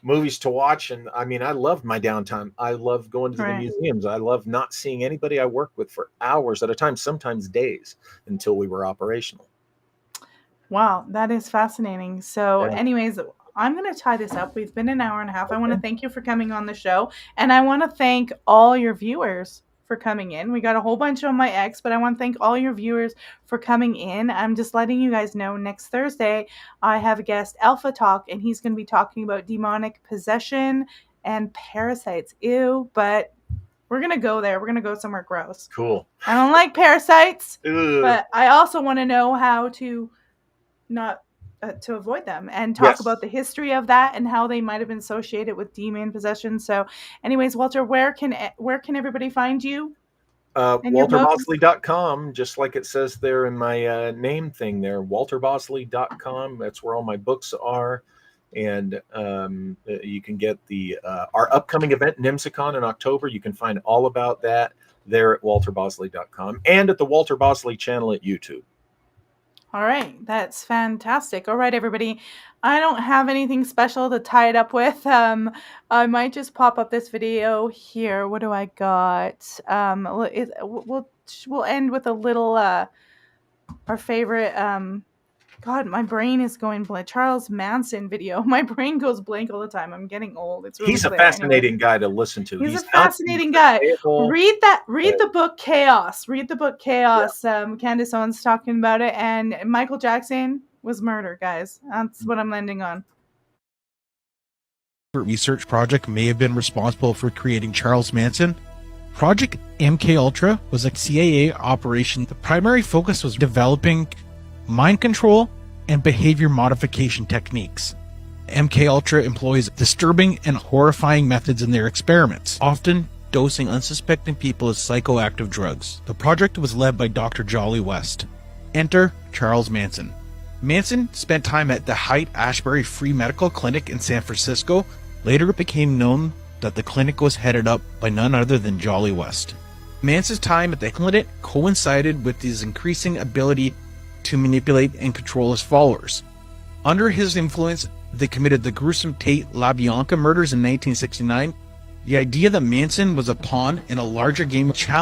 movies to watch, and I loved my downtime. I love going to the museums. I love not seeing anybody I worked with for hours at a time, sometimes days, until we were operational. Wow, that is fascinating. So anyways, I'm going to tie this up. We've been an hour and a half. I want to thank you for coming on the show, and I want to thank all your viewers for coming in. We got a whole bunch on my ex, but I want to thank all your viewers for coming in. I'm just letting you guys know, next Thursday I have a guest, Alpha Talk, and he's going to be talking about demonic possession and parasites. Ew, but we're going to go there. We're going to go somewhere gross. Cool. I don't like parasites, but I also want to know how to not to avoid them and talk about the history of that and how they might have been associated with demon possession. So anyways, Walter, where can everybody find you? WalterBosley.com, just like it says there in my name thing there, WalterBosley.com. That's where all my books are. And you can get our upcoming event, NIMSICON, in October. You can find all about that there at WalterBosley.com and at the Walter Bosley channel at YouTube. All right. That's fantastic. All right, everybody. I don't have anything special to tie it up with. I might just pop up this video here. What do I got? We'll end with a little, our favorite, God, my brain is going blank. Charles Manson video. My brain goes blank all the time. I'm getting old. It's really He's a fascinating guy to listen to. He's a fascinating guy. Read the book Chaos. Read the book Chaos. Candace Owens talking about it. And Michael Jackson was murder, guys. That's what I'm landing on. Research project may have been responsible for creating Charles Manson. Project MKUltra was a CIA operation. The primary focus was developing mind control and behavior modification techniques. MKUltra employs disturbing and horrifying methods in their experiments, often dosing unsuspecting people with psychoactive drugs. The project was led by Dr. Jolly West. Enter Charles Manson. Manson spent time at the Haight-Ashbury Free Medical Clinic in San Francisco. Later it became known that the clinic was headed up by none other than Jolly West. Manson's time at the clinic coincided with his increasing ability to manipulate and control his followers. Under his influence, they committed the gruesome Tate LaBianca murders in 1969. The idea that Manson was a pawn in a larger game of challenge